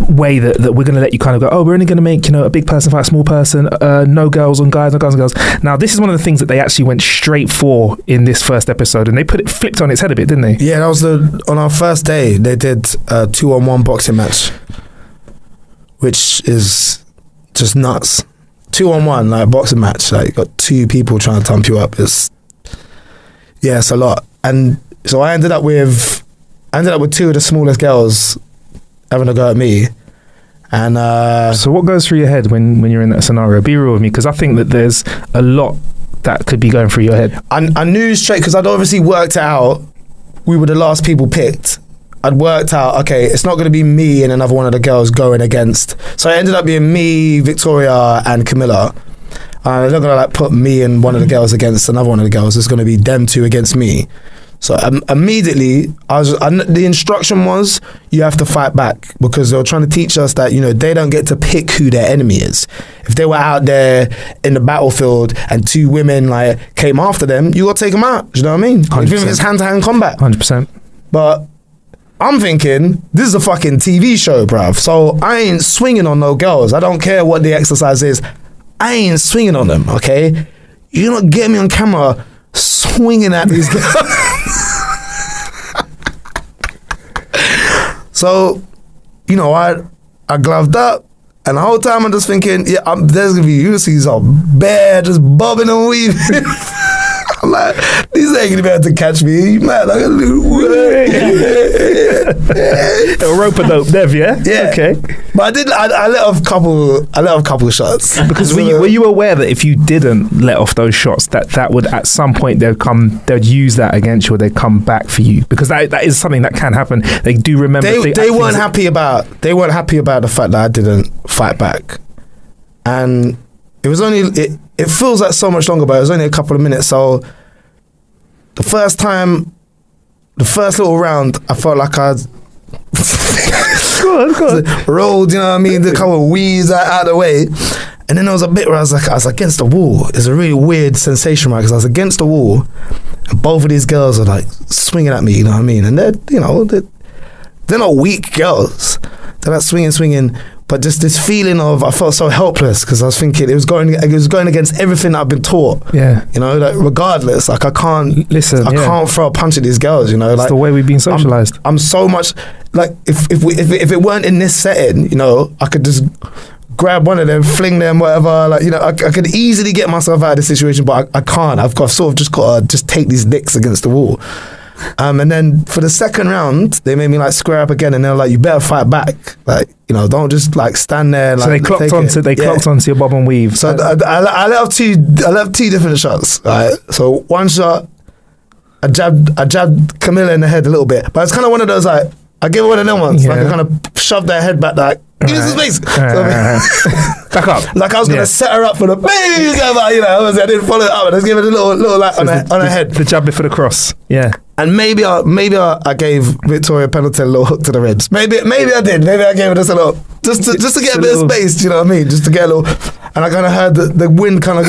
way that we're going to let you kind of go, oh, we're only going to make, a big person fight a small person, no girls on guys, no guys on girls. Now, this is one of the things that they actually went straight for in this first episode, and they flipped on its head a bit, didn't they? Yeah, that was on our first day, they did a 2-on-1 boxing match, which is just nuts. 2-on-1, like boxing match, like you got 2 people trying to thump you up. It's a lot. And so I ended up with 2 of the smallest girls having a go at me. And so what goes through your head when you're in that scenario? Be real with me, because I think that there's a lot that could be going through your head. I knew straight, because I'd obviously worked it out. We were the last people picked. I'd worked out, okay, it's not going to be me and another one of the girls going against. So it ended up being me, Victoria, and Camilla. They're not going to like put me and one of the girls against another one of the girls. It's going to be them 2 against me. So immediately, the instruction was, you have to fight back, because they were trying to teach us that, they don't get to pick who their enemy is. If they were out there in the battlefield and 2 women like came after them, you got to take them out. Do you know what I mean? 100%. Even if it's hand-to-hand combat. 100%. But I'm thinking, this is a fucking TV show, bruv. So I ain't swinging on no girls. I don't care what the exercise is. I ain't swinging on them, okay? You don't get me on camera swinging at these girls. So, I gloved up, And the whole time I'm just thinking, there's gonna be UCs on bare, just bobbing and weaving. I'm like, these ain't gonna be able to catch me. You mad? Like a little a rope-a-dope Dev, yeah? Yeah. Okay. But I let off couple shots. Because were you aware that if you didn't let off those shots, that would at some point they'd use that against you, or they'd come back for you? Because that is something that can happen. They do remember. They weren't happy about the fact that I didn't fight back, and it was only it feels like so much longer, but it was only a couple of minutes. So the first little round, I felt like I go on. rolled, you know what I mean, the couple of wheeze out of the way. And then there was a bit where I was against the wall. It's a really weird sensation, right? Because I was against the wall, and both of these girls are like swinging at me, you know what I mean? And they're not weak girls. They're like swinging. But just this feeling of, I felt so helpless because I was thinking it was going against everything that I've been taught. Yeah. You know, like regardless, like I can't throw a punch at these girls. You know, it's like the way we've been socialized. I'm so much like if it weren't in this setting, you know, I could just grab one of them, fling them, whatever. Like, you know, I could easily get myself out of this situation, but I can't. I've sort of just got to take these nicks against the wall. And then for the second round, they made me like square up again, and they're like, "You better fight back, like, you know, don't just like stand there." Like, so they clocked onto your bob and weave. So I let off two different shots. Right, so one shot, I jabbed Camilla in the head a little bit, but it's kind of one of those like I gave her one of them ones, like I kind of shoved their head back, like give me some space. Back up. Like I was gonna set her up for the baby, you know. I didn't follow it up. I just gave it a little like on her head. The jab before the cross. Yeah. And maybe I gave Victoria Pendleton a little hook to the ribs. Maybe I did. Maybe I gave her just a little, just to get a bit of space. You know what I mean? Just to get a little. And I kind of heard the wind kind of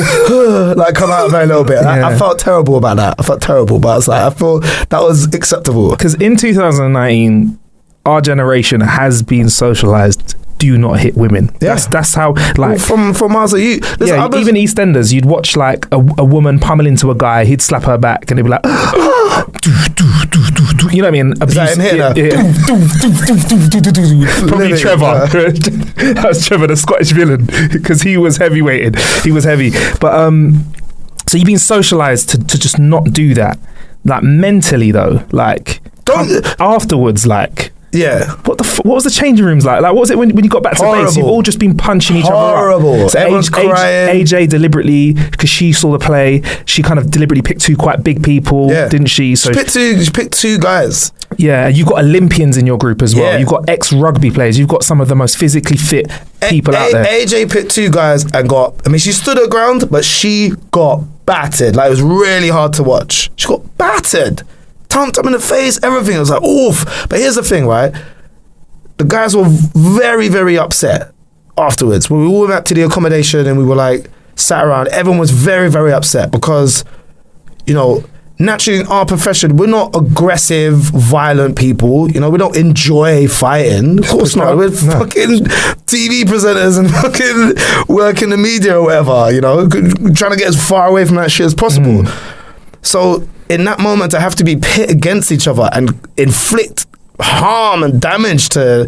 like come out of her a little bit. Yeah. I felt terrible about that. But I was like, I thought that was acceptable. Because in 2019, our generation has been socialized. Do not hit women. Yeah. That's how, like, from Mars, even EastEnders, you'd watch like a woman pummel into a guy, he'd slap her back, and they'd be like, you know what I mean? Is that him here? Probably Trevor. That was Trevor, the Scottish villain, because he was heavyweighted. He was heavy. But so you've been socialized to just not do that. Like mentally though, like afterwards, like. Yeah. What was the changing rooms like? Like, what was it when you got back to base? You've all just been punching each other up. Horrible. So everyone's crying. AJ deliberately, because she saw the play, she kind of deliberately picked two quite big people, didn't she? So she picked two guys. Yeah, you got Olympians in your group as well. You've got ex-rugby players. You've got some of the most physically fit people out there. AJ picked two guys and she stood her ground, but she got battered. Like, it was really hard to watch. She got battered. Thumped up in the face, everything. I was like, oof. But here's the thing, right? The guys were very, very upset afterwards. When we all went back to the accommodation and we were like sat around, everyone was very, very upset because, you know, naturally in our profession, we're not aggressive, violent people. You know, we don't enjoy fighting. Of course not. We're fucking TV presenters and fucking work in the media or whatever, you know, trying to get as far away from that shit as possible. So in that moment, to have to be pit against each other and inflict harm and damage to,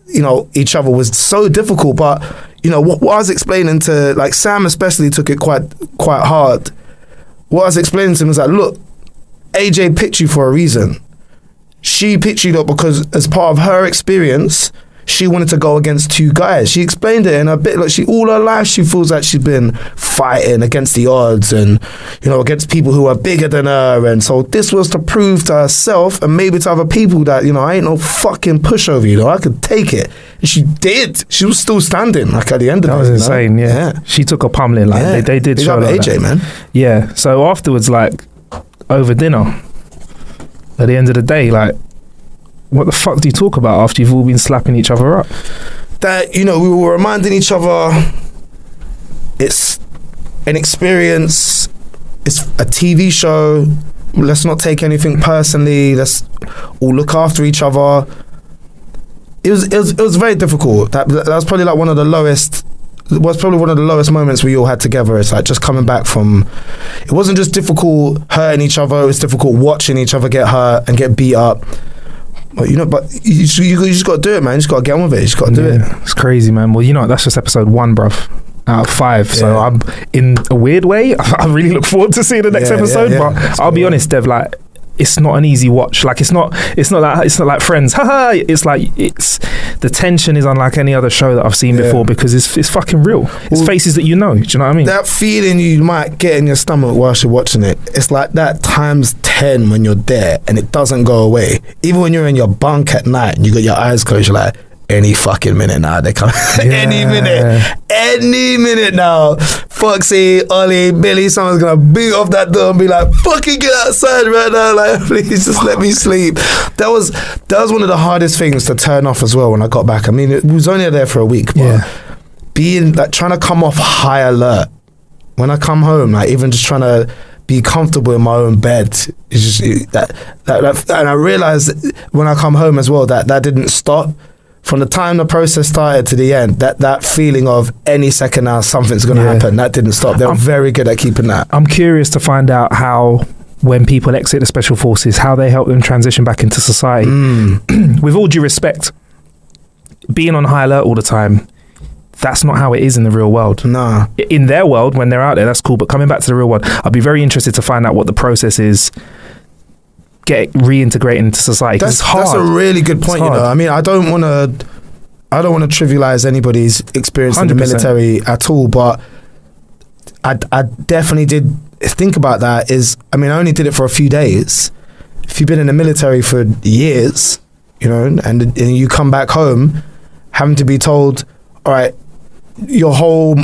you know, each other was so difficult. But, you know, what I was explaining to, like, Sam especially took it quite hard. What I was explaining to him was like, look, AJ picked you for a reason. She picked you up because as part of her experience, she wanted to go against two guys. She explained it in a bit, like, all her life she feels like she's been fighting against the odds and, you know, against people who are bigger than her. And so this was to prove to herself and maybe to other people that, you know, I ain't no fucking pushover, you know, I could take it. And she did. She was still standing, like, at the end of it. That was insane, yeah. She took a pummeling, like, they did show like AJ, that. Man. Yeah, so afterwards, like, over dinner, at the end of the day, like, what the fuck do you talk about after you've all been slapping each other up? That, you know, we were reminding each other it's an experience, it's a TV show, let's not take anything personally, let's all look after each other. It was very difficult. That was probably like one of the lowest moments we all had together. It's like just coming back from, it wasn't just difficult hurting each other, it was difficult watching each other get hurt and get beat up. But you just got to do it, man. You just got to get on with it. You just got to do it. It's crazy, man. Well, that's just episode 1, bruv. Out of 5. So I'm, in a weird way, I really look forward to seeing the next episode. But I'll be honest, Dev, like, it's not an easy watch. Like, it's not like Friends. It's like, the tension is unlike any other show that I've seen before, because it's fucking real. It's faces that you know. Do you know what I mean? That feeling you might get in your stomach whilst you're watching it, it's like that times 10 when you're there and it doesn't go away. Even when you're in your bunk at night and you got your eyes closed, you're like, any fucking minute now they come. Any minute now. Foxy, Ollie, Billy, someone's gonna beat off that door and be like, fucking get outside right now, like, please just let me sleep. That was one of the hardest things to turn off as well when I got back. I mean, it was only there for a week, but being like, trying to come off high alert when I come home, like, even just trying to be comfortable in my own bed, is just that and I realized when I come home as well that didn't stop. From the time the process started to the end, that feeling of any second now something's going to happen, that didn't stop. They were very good at keeping that. I'm curious to find out how, when people exit the special forces, how they help them transition back into society. With all due respect, being on high alert all the time, that's not how it is in the real world. No. In their world, when they're out there, that's cool. But coming back to the real world, I'd be very interested to find out what the process is. Get reintegrating into society. It's hard. That's a really good point. I mean, I don't want to trivialize anybody's experience 100%. In the military at all, but I definitely did think about that. I only did it for a few days. If you've been in the military for years, and you come back home having to be told, all right, your whole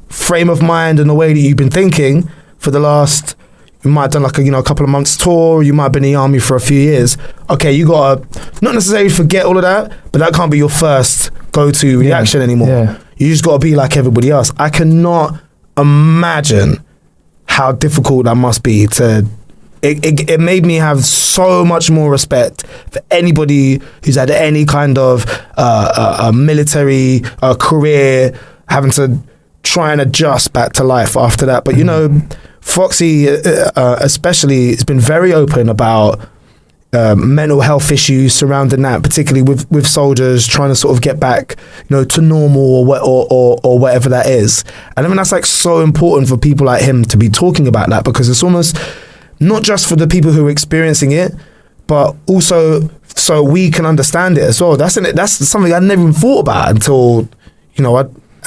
frame of mind and the way that you've been thinking for the last, you might have done like a couple of months tour, you might have been in the army for a few years. Okay, you gotta not necessarily forget all of that, but that can't be your first go-to reaction anymore. You just gotta be like everybody else. I cannot imagine how difficult that must be to. It made me have so much more respect for anybody who's had any kind of a military career, having to try and adjust back to life after that. But Foxy especially has been very open about mental health issues surrounding that, particularly with soldiers trying to sort of get back, to normal or whatever that is. And I mean, that's like so important for people like him to be talking about that, because it's almost not just for the people who are experiencing it, but also so we can understand it as well. That's something I'd never even thought about until,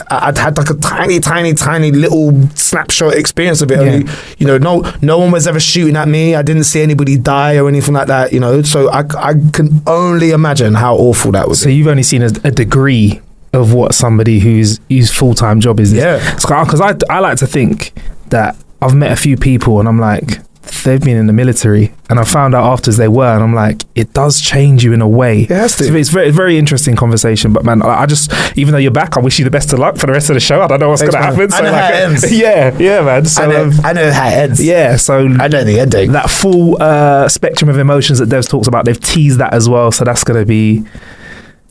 I'd had like a tiny little snapshot experience of it. No one was ever shooting at me. I didn't see anybody die or anything like that. So I can only imagine how awful that was. So you've only seen a degree of what somebody whose full-time job is. Because I like to think that I've met a few people and I'm like, they've been in the military, and I found out after they were, and I'm like, it does change you in a way. It has to. So it's very, very interesting conversation. But man, I just, even though you're back, I wish you the best of luck for the rest of the show. I don't know what's going to happen. I know how it ends. Yeah, man. So, I know how it ends. Yeah, so I know the ending. That full spectrum of emotions that Dev's talks about, they've teased that as well. So that's going to be.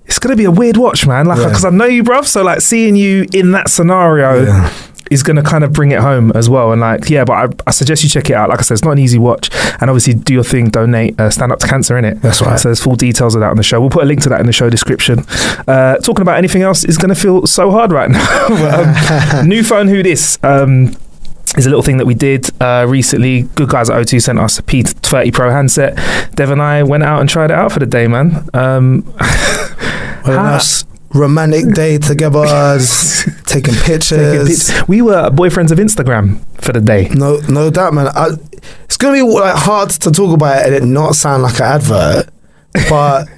It's going to be a weird watch, man. Like, because I know you, bruv. So like seeing you in that scenario is going to kind of bring it home as well. And like, but I suggest you check it out. Like I said, it's not an easy watch. And obviously do your thing, donate, stand up to cancer, innit? That's right. So there's full details of that on the show. We'll put a link to that in the show description. Talking about anything else is going to feel so hard right now. New phone, who this? Is a little thing that we did recently. Good guys at O2 sent us a P30 Pro handset. Dev and I went out and tried it out for the day, man. Nice romantic day together, taking pictures. We were boyfriends of Instagram for the day. No doubt, man. It's gonna be like hard to talk about it and it not sound like an advert, but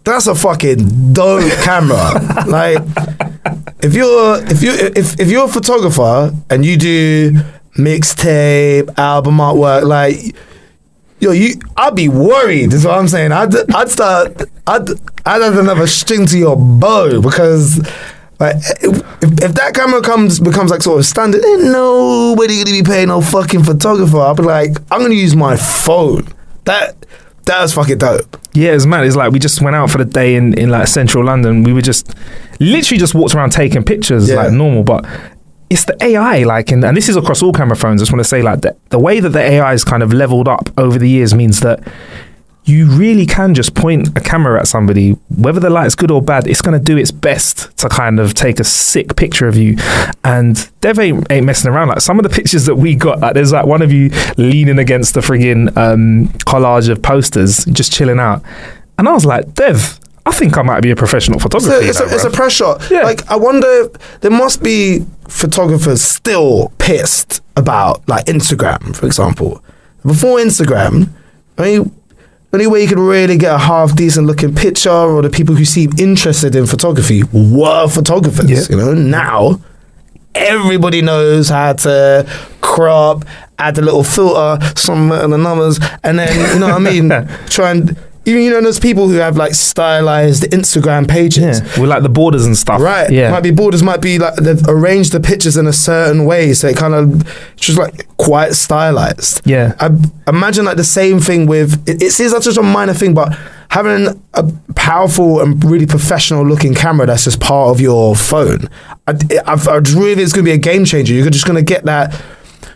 that's a fucking dope camera. Like, if you're a photographer and you do mixtape, album artwork, like, I'd be worried, is what I'm saying. I'd add another string to your bow, because like if that camera becomes like sort of standard, ain't nobody gonna be paying no fucking photographer. I'll be like, I'm gonna use my phone. That was fucking dope. Yeah, it's mad. It's like we just went out for the day in like central London. We were just literally just walked around taking pictures like normal, but it's the AI, like, and this is across all camera phones. I just want to say, like, the way that the AI is kind of leveled up over the years means that you really can just point a camera at somebody, whether the light's good or bad, it's going to do its best to kind of take a sick picture of you. And Dev ain't messing around. Like some of the pictures that we got, like there's like one of you leaning against the friggin' collage of posters, just chilling out. And I was like, Dev, I think I might be a professional photographer. It's a press shot. Yeah. Like, I wonder if there must be photographers still pissed about, like, Instagram, for example. Before Instagram, only way you could really get a half decent looking picture, or the people who seem interested in photography were photographers. You know, now everybody knows how to crop, add a little filter, some and the numbers, and then, you know what I mean, try and... You know, there's people who have like stylized Instagram pages. With like the borders and stuff. Right. Yeah. Might be borders, might be like they've arranged the pictures in a certain way. So it kind of just like quite stylized. Yeah. I imagine like the same thing with, it seems like such a minor thing, but having a powerful and really professional looking camera that's just part of your phone. I really, it's going to be a game changer. You're just going to get that,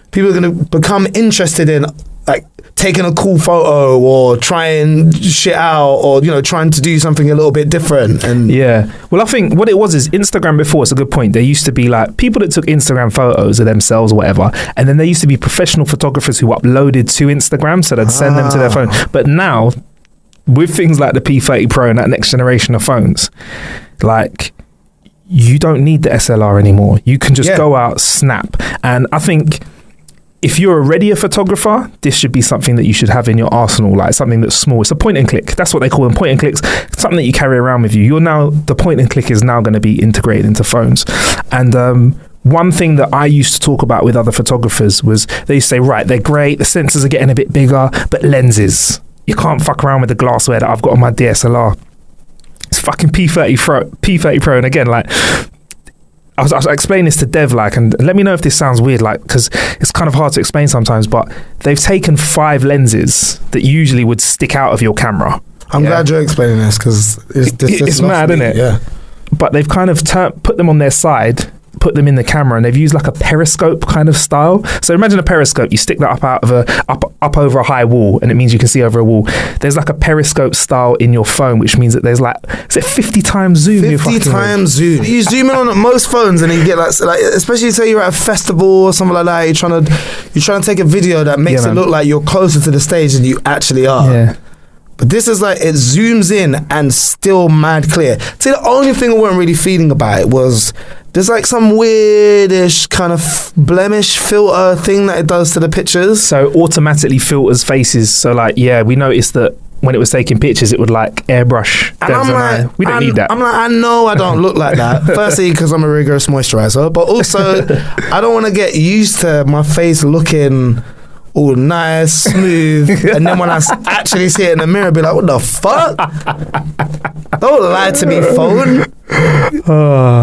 people are going to become interested in like taking a cool photo or trying shit out, or, you know, trying to do something a little bit different. And yeah, well, I think what it was is Instagram before, it's a good point. There used to be like people that took Instagram photos of themselves or whatever, and then there used to be professional photographers who uploaded to Instagram, so they'd send them to their phone. But now, with things like the P30 Pro and that next generation of phones, like, you don't need the SLR anymore. You can just go out, snap. And I think if you're already a photographer, this should be something that you should have in your arsenal, like something that's small. It's a point and click. That's what they call them, point and clicks. Something that you carry around with you. The point and click is now going to be integrated into phones. And one thing that I used to talk about with other photographers was they used to say, right, they're great, the sensors are getting a bit bigger, but lenses, you can't fuck around with the glassware that I've got on my DSLR. It's fucking P30 Pro. And again, like, I was explaining this to Dev, like, and let me know if this sounds weird, like, because it's kind of hard to explain sometimes, but they've taken 5 lenses that usually would stick out of your camera. I'm glad you're explaining this, because it's mad, isn't it? Yeah. But they've kind of put them on their side, put them in the camera, and they've used like a periscope kind of style. So imagine a periscope, you stick that up over a high wall, and it means you can see over a wall. There's like a periscope style in your phone, which means that there's like, is it 50 times zoom? 50 times zoom. You zoom in on most phones, and you get like, especially say you're at a festival or something like that, you're trying to take a video that makes it look like you're closer to the stage than you actually are. Yeah. But this is like, it zooms in and still mad clear. See, the only thing I wasn't really feeling about it was there's like some weirdish kind of blemish filter thing that it does to the pictures. So automatically filters faces. So like, yeah, we noticed that when it was taking pictures, it would like airbrush. And I'm like, we don't need that. I'm like, I know I don't look like that. Firstly, because I'm a rigorous moisturizer, but also I don't want to get used to my face looking all nice, smooth, and then when I actually see it in the mirror, be like, what the fuck? Don't lie to me, phone.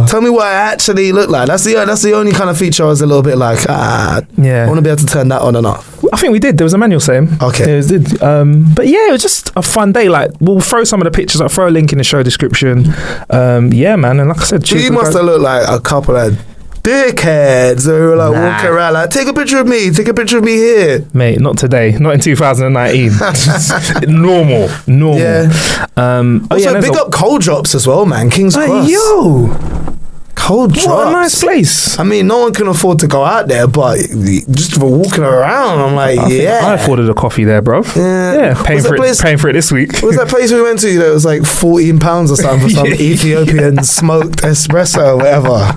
Tell me what I actually look like. That's the only kind of feature I was a little bit like, I want to be able to turn that on and off. I think we did. There was a manual saying. Okay. It did. But yeah, it was just a fun day. Like, we'll throw some of the pictures. I'll throw a link in the show description. Yeah, man. And like I said, you must have looked like a couple of dickheads who were like walking around like, take a picture of me here. Mate, not today. Not in 2019. Normal. Yeah. Also, big up Cold Drops as well, man. King's Cross. Yo. Cold Drops. What a nice place. I mean, no one can afford to go out there, but just for walking around, I'm like, I afforded a coffee there, bro. Yeah. Paying for it this week. What was that place we went to that was like £14 or something for some Ethiopian smoked espresso or whatever?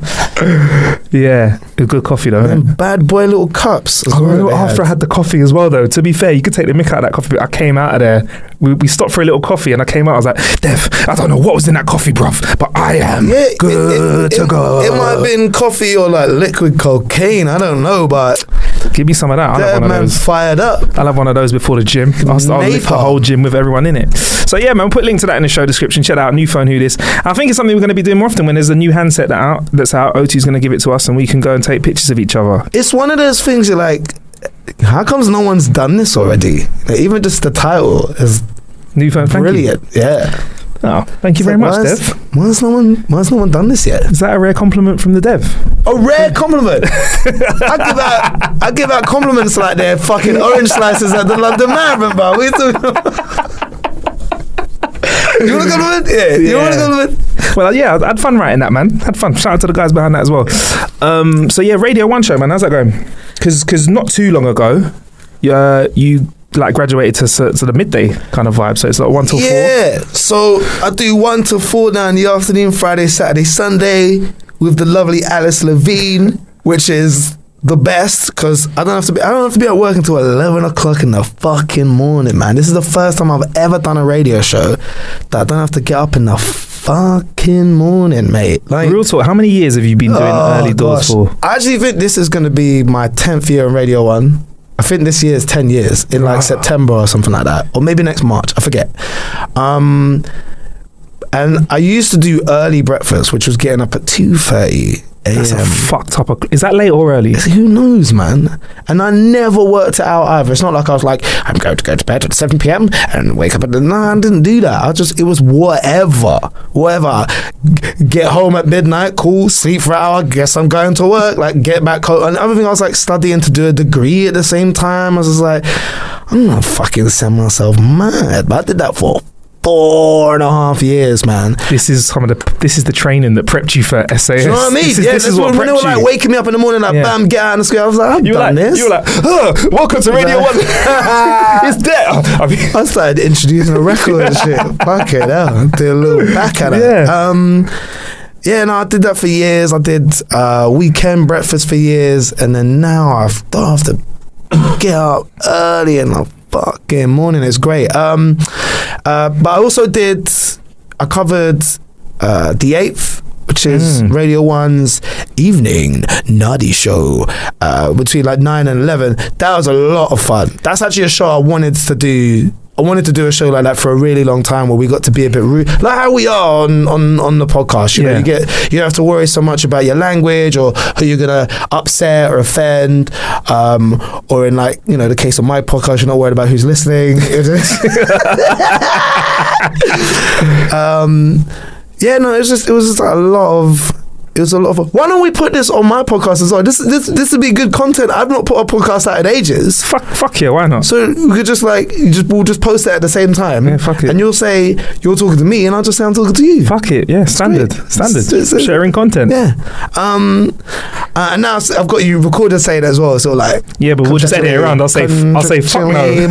Yeah. Good coffee though. And bad boy little cups. After I had the coffee as well though, to be fair, you could take the mick out of that coffee. I came out of there. We stopped for a little coffee and I came out. I was like, Dev, I don't know what was in that coffee, bruv, but I am good to go. It might have been coffee or like liquid cocaine. I don't know, but give me some of that. I'll have one of those. Fired up. I'll have one of those before the gym. I'll lift the whole gym with everyone in it. So yeah, man, we'll put a link to that in the show description. Check out New Phone Who This. I think it's something we're going to be doing more often when there's a new handset that's out. O2's going to give it to us and we can go and take pictures of each other. It's one of those things you're like, how comes no one's done this already? Like, even just the title is New Phone. Brilliant. Yeah. Oh, thank you very much, Dev. Why has no one done this yet? Is that a rare compliment from the Dev? A rare compliment? I give out compliments like they're fucking orange slices at the London Marathon, bro. What are you talking about? You want to compliment? Yeah. You want to compliment? Well, yeah, I had fun writing that, man. Had fun. Shout out to the guys behind that as well. So yeah, Radio 1 show, man. How's that going? Because not too long ago, you like graduated to the midday kind of vibe. So it's like 1 till 4. Yeah. So I do 1 till 4 now in the afternoon, Friday, Saturday, Sunday with the lovely Alice Levine, which is the best because I don't have to be at work until 11 o'clock in the fucking morning, man. This is the first time I've ever done a radio show that I don't have to get up in the fucking morning, mate. Like, real talk, how many years have you been doing early doors for? I actually think this is going to be my 10th year in Radio 1. I think this year is 10 years in like September or something like that, or maybe next March, I forget. And I used to do early breakfast, which was getting up at 2:30 a.m. That's a fucked up. Is that late or early? Who knows, man? And I never worked it out either. It's not like I was like, I'm going to go to bed at 7 p.m. and wake up at I didn't do that. It was whatever. Get home at midnight, cool, sleep for an hour, guess I'm going to work, like get back home. And everything I was like studying to do a degree at the same time. I was just like, I'm not fucking send myself mad. But I did that for 4.5 years, man. This is the training that prepped you for SAS. You know what I mean? This is what when they were like waking me up in the morning, like bam, get out on the screen. I was like, I've done this. You were like, welcome to Radio 1. It's there. I started introducing a record and shit. Fuck it, I did a little back at it. Yeah, no, I did that for years. I did weekend breakfast for years, and then now I have to get up early in the fucking morning. It's great. But I also I covered The 8th, which is Radio 1's evening naughty show between like 9 and 11. That was a lot of fun. That's actually a show I wanted to do. I wanted to do a show like that for a really long time, where we got to be a bit rude, like how we are on the podcast. You know, you don't have to worry so much about your language or who you're gonna upset or offend, or in like, you know, the case of my podcast, you're not worried about who's listening. Yeah, no, it was just a lot of. It was a lot of. Why don't we put this on my podcast as well? This would be good content. I've not put a podcast out in ages. Fuck yeah, why not? So we could we'll just post it at the same time. Yeah, fuck it. And you'll say you're talking to me, and I'll just say I'm talking to you. Fuck it, yeah, standard. Sharing content. Yeah. And now I've got you recorded saying it as well. So like, yeah, but we'll just edit it around. I'll say fuck no.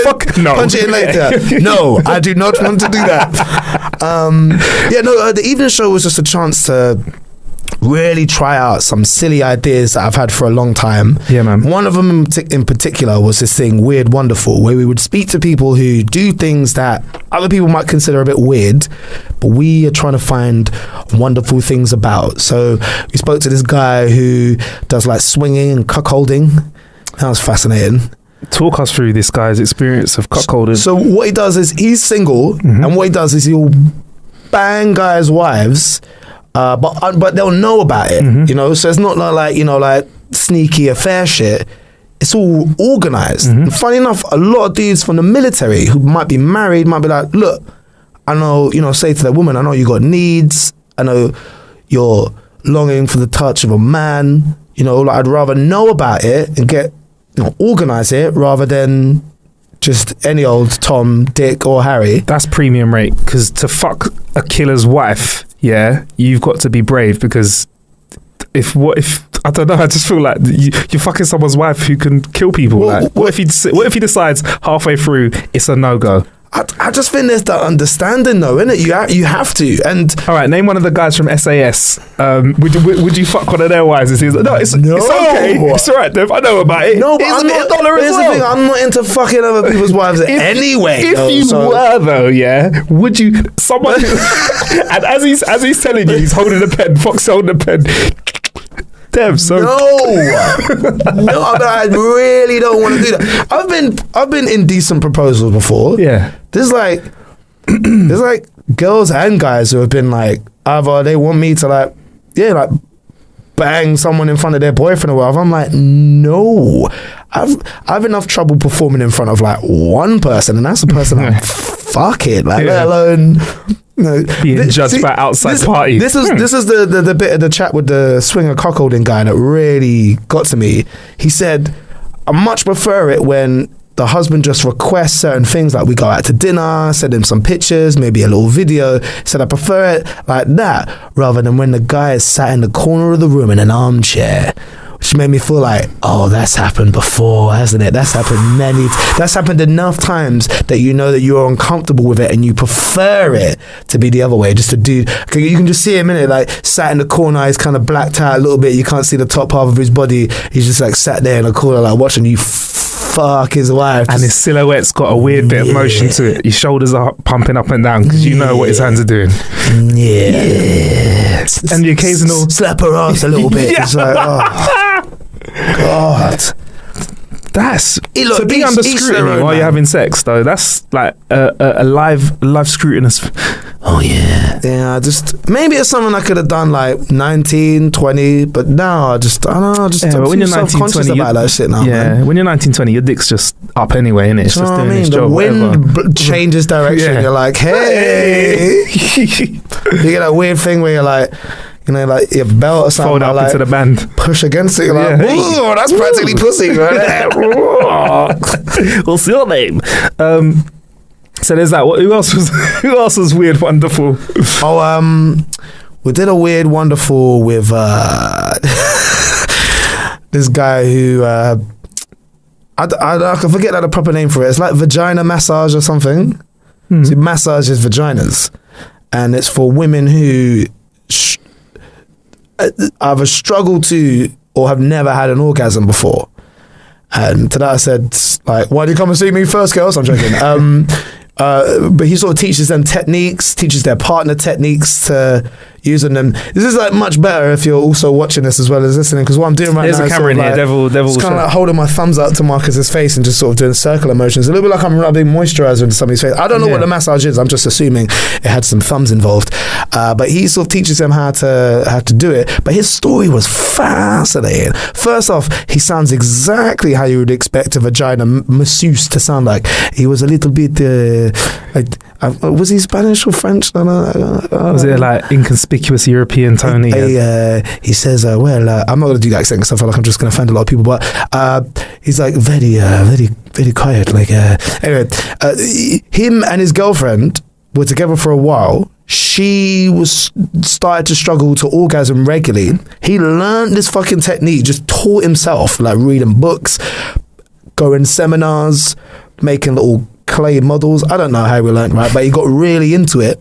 Fuck no. Punch it in later. No, I do not want to do that. The evening show was just a chance to really try out some silly ideas that I've had for a long time. Yeah, man. One of them in particular was this thing, Weird Wonderful, where we would speak to people who do things that other people might consider a bit weird, but we are trying to find wonderful things about. So we spoke to this guy who does like swinging and cuckolding. That was fascinating. Talk us through this guy's experience of cuckolding. So what he does is he's single, and what he does is he'll bang guys' wives, but they'll know about it, you know. So it's not like, you know, like sneaky affair shit. It's all organized. And funny enough, a lot of dudes from the military who might be married might be like, look, I know, you know, say to the woman, I know you got needs. I know you're longing for the touch of a man. You know, like I'd rather know about it and get, you know, organize it rather than just any old Tom, Dick or Harry. That's premium rate, because to fuck a killer's wife, yeah, you've got to be brave, because if I don't know, I just feel like you're fucking someone's wife who can kill people. Well, like, what if he decides halfway through it's a no-go? I just think there's that understanding though, innit? You have to. And all right, name one of the guys from SAS. Would you fuck one of their wives? It's okay. It's all right, Dev. I know about it. No, but it's $1 as well. The thing, I'm not into fucking other people's wives anyway. If you were though, yeah, would you? Someone, and as he's telling you, he's holding a pen. Fox holding a pen. Dev, so no, I really don't want to do that. I've been in decent proposals before. Yeah, there's like girls and guys who have been like, either they want me to like bang someone in front of their boyfriend or whatever. I'm like, no, I've enough trouble performing in front of like one person, and that's the person I'm fucking like, let alone. No, being judged by outside party. This is the bit of the chat with the swinger cuckolding guy that really got to me. He said, I much prefer it when the husband just requests certain things, like we go out to dinner, send him some pictures, maybe a little video. He said, I prefer it like that rather than when the guy is sat in the corner of the room in an armchair. Which made me feel like, oh, that's happened before, hasn't it? That's happened enough times that you know that you're uncomfortable with it and you prefer it to be the other way. Just a dude, you can just see him in it, like sat in the corner, he's kind of blacked out a little bit. You can't see the top half of his body. He's just like sat there in the corner, like watching you fuck his wife. And his silhouette's got a weird bit of motion to it. His shoulders are pumping up and down because you know what his hands are doing. Yeah. And the occasional slap her ass a little bit. It's like, oh. God, that's to be under scrutiny while you're having sex, though. That's like a live scrutinous. Oh yeah. Just maybe it's something I could have done like 19, 20, but now I don't know. I'm when you're 19, self-conscious 20, about that shit now. Yeah, man. When you're 19, 20, your dick's just up anyway, innit? It's just doing its The job. wind changes direction. Yeah. You're like, hey. You get that weird thing where you're like, you know, like your belt or something. Fold up like, into the band. push against it. You're like, ooh, that's practically pussy, right? What's your name? So there's that. Who else was weird, wonderful? We did a weird, wonderful with this guy who I can forget the proper name for it. It's like vagina massage or something. So he massages vaginas, and it's for women who either struggle to or have never had an orgasm before. And to that I said, like, why do you come and see me first, girls? I'm joking. But he sort of teaches them techniques, teaches their partner techniques to using them. This is like much better if you're also watching this as well as listening, because what I'm doing right There's now a is camera in here, devil. just kind of like holding my thumbs up to Marcus's face and just sort of doing circle emotions. A little bit like I'm rubbing moisturizer into somebody's face. I don't know what the massage is. I'm just assuming it had some thumbs involved. But he sort of teaches them how to do it. But his story was fascinating. First off, he sounds exactly how you would expect a vagina masseuse to sound like. He was a little bit was he Spanish or French? Was it like inconspicuous European tone? He says, I'm not going to do that accent because I feel like I'm just going to offend a lot of people, but he's like very quiet. Like anyway, him and his girlfriend were together for a while. She started to struggle to orgasm regularly. He learned this fucking technique, just taught himself, like reading books, going seminars, making little clay models. I don't know how we learned, right? But he got really into it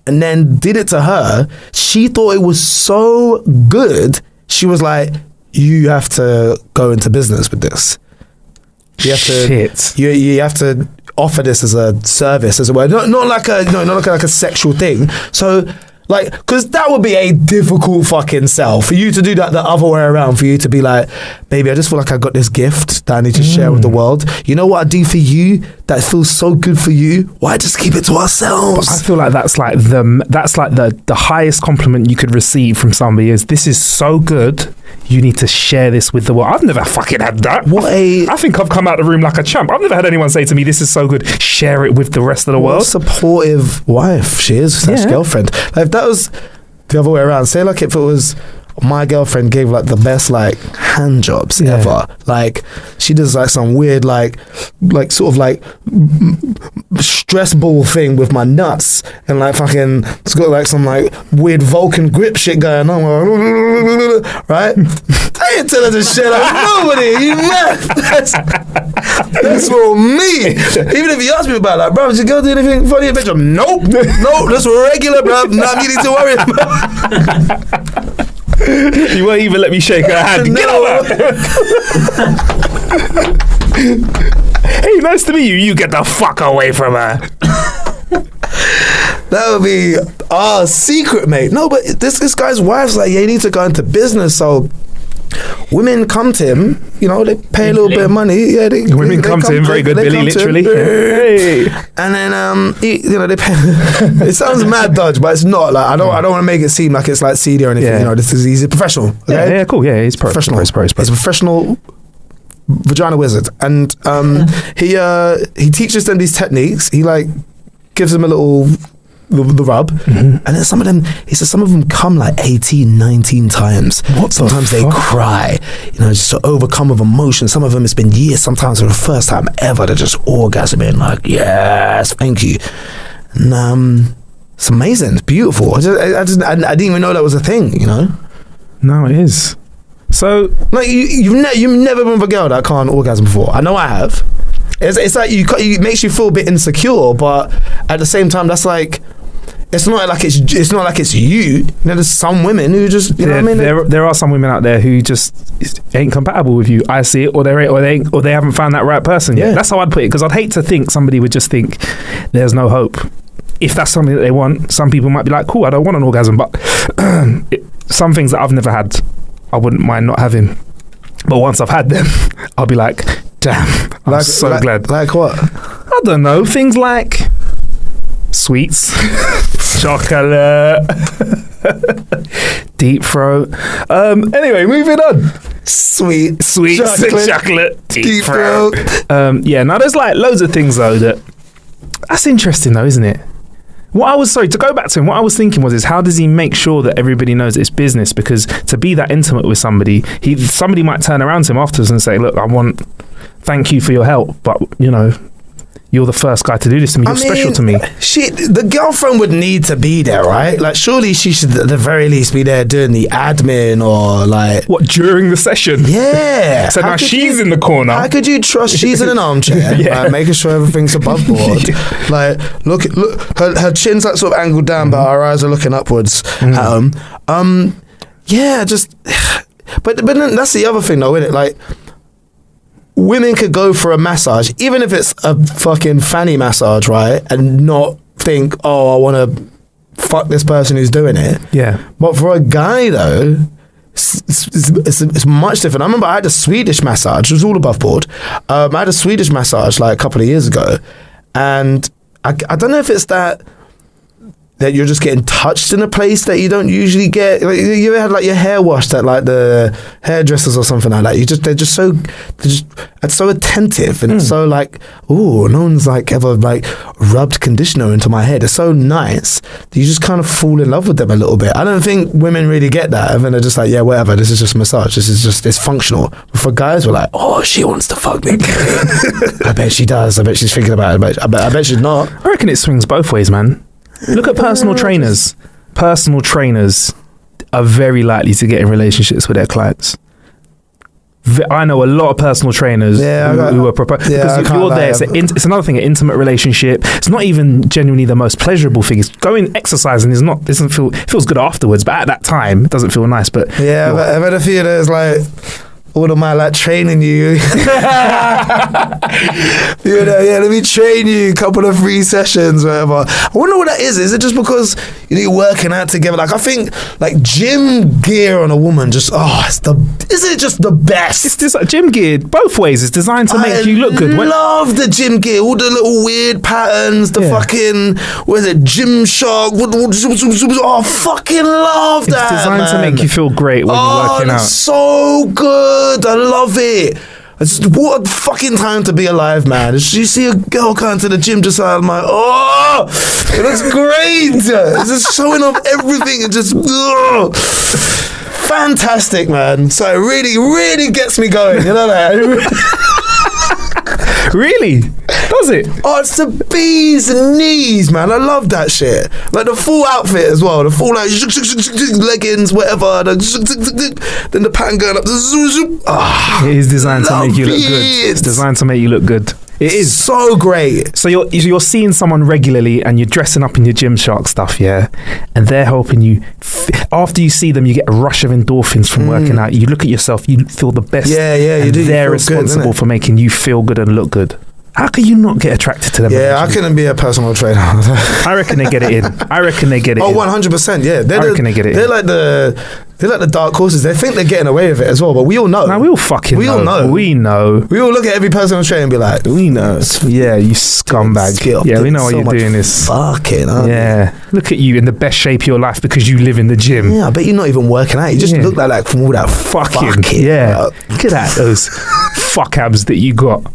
and then did it to her. She thought it was so good. She was like, you have to go into business with this. You have to offer this as a service, as a way, not like a sexual thing. So, like, because that would be a difficult fucking sell for you to do that the other way around, for you to be like, baby, I just feel like I got this gift that I need to share with the world. You know what I do for you that feels so good for you? Why just keep it to ourselves? I feel like that's like the highest compliment you could receive from somebody is, this is so good, you need to share this with the world. I've never fucking had that. I think I've come out of the room like a champ. I've never had anyone say to me, this is so good, share it with the rest of the world. Supportive wife she is, / girlfriend. Like, if that was the other way around, say like if it was my girlfriend gave like the best like hand jobs ever, like she does like some weird like sort of like stress ball thing with my nuts, and like fucking it's got like some like weird Vulcan grip shit going on, right? I ain't telling this shit like nobody. You mad? That's for me. Even if you ask me about, like, bro, did you go do anything funny, bitch? Nope, that's regular, bro. Not needing to worry about. You won't even let me shake her hand. Get over. Hey, nice to meet you. You get the fuck away from her. That would be our secret, mate. No, but this guy's wife's like, yeah, you need to go into business. So women come to him, you know, they pay a little bit of money. Yeah, women come to him, very good, Billy, literally. Hey. And then, they pay. It sounds mad dodge, but it's not. Like, I don't want to make it seem like it's like seedy or anything. Yeah. You know, he's a professional. Okay? Yeah, cool. Yeah, he's professional. He's a professional vagina wizard, and he teaches them these techniques. He like gives them a little the rub, and then some of them, he says some of them come like 18, 19 times. Sometimes they cry, just so overcome with emotion. Some of them it's been years. Sometimes for the first time ever, they're just orgasming like, yes, thank you. And it's amazing. It's beautiful. I didn't even know that was a thing. No, it is. So like you've never been with a girl that can't orgasm before. I know I have. It's like it makes you feel a bit insecure, but at the same time, that's like. It's not like it's you. There's some women who just you know what I mean. There are some women out there who just ain't compatible with you. I see it, or they haven't found that right person yet. That's how I'd put it, because I'd hate to think somebody would just think there's no hope. If that's something that they want, some people might be like, cool, I don't want an orgasm, but some things that I've never had, I wouldn't mind not having. But once I've had them, I'll be like, damn, I'm so glad. Like what? I don't know, things like sweets, chocolate, deep throat. Anyway, moving on. Sweets, chocolate, deep throat. Now there's like loads of things though that's interesting though, isn't it? To go back to him, what I was thinking is how does he make sure that everybody knows it's business? Because to be that intimate with somebody might turn around to him afterwards and say, look, thank you for your help, but you're the first guy to do this to me. You're special to me. The girlfriend would need to be there, right? Like, surely she should at the very least be there doing the admin or like... What, during the session? Yeah. So now she's in the corner. How could you trust she's in an armchair, like, making sure everything's above board? Like, look, her chin's like sort of angled down, but her eyes are looking upwards at him. Yeah, just... But then that's the other thing though, isn't it? Like... Women could go for a massage, even if it's a fucking fanny massage, right? And not think, oh, I want to fuck this person who's doing it. Yeah. But for a guy, though, it's much different. I remember I had a Swedish massage. It was all above board. I had a Swedish massage like a couple of years ago. And I don't know if it's that you're just getting touched in a place that you don't usually get. Like, you ever had like your hair washed at like the hairdressers or something like that? It's so attentive and it's so like, oh, no one's like ever like rubbed conditioner into my head. It's so nice that you just kind of fall in love with them a little bit. I don't think women really get that. And then they're just like, yeah, whatever. This is just massage. It's functional. But for guys, we're like, oh, she wants to fuck me. I bet she does. I bet she's thinking about it. I bet she's not. I reckon it swings both ways, man. Look at personal trainers. Personal trainers are very likely to get in relationships with their clients. I know a lot of personal trainers who are because if you're there, it's another thing, an intimate relationship. It's not even genuinely the most pleasurable thing. It's going exercising feels good afterwards, but at that time it doesn't feel nice. But yeah, I've had a few that is like all of my like training you. Let me train you, a couple of free sessions, whatever. I wonder what that is. Is it just because you're working out together? Like, I think like gym gear on a woman isn't it just the best? It's this gym gear both ways. It's designed to make you look good. I love the gym gear, all the little weird patterns, the fucking, what is it, Gymshark, I fucking love that. It's designed to make you feel great when you're working out. It's so good. I love it. What a fucking time to be alive, man. You see a girl coming to the gym just like, I'm like, oh, it looks great. It's just showing off everything and just, fantastic, man. So it really, really gets me going. You know that? Really? Does it? Oh, it's the bees and knees, man. I love that shit. Like the full outfit as well. The full like leggings, whatever. Then the pattern going up. It is designed to make you look good. It's designed to make you look good. It is so great. So you're seeing someone regularly and you're dressing up in your Gymshark stuff, yeah, and they're helping you. After you see them, you get a rush of endorphins from working out. You look at yourself, you feel the best. Yeah, you do. They're responsible for making you feel good and look good. How can you not get attracted to them? Yeah, I couldn't be a personal trainer. I reckon they get it in. Oh, 100%. Yeah, I reckon they get it in. They're like the dark horses. They think they're getting away with it as well, but we all know. Now we all fucking know. All know. We know. We all look at every personal trainer and be like, we know. Yeah, you scumbag. Yeah, we know why you're doing this. Fucking. Look at you in the best shape of your life because you live in the gym. Yeah, I bet you're not even working out. You just look like that from all that fucking. Yeah. Look at that, those fuck abs that you got.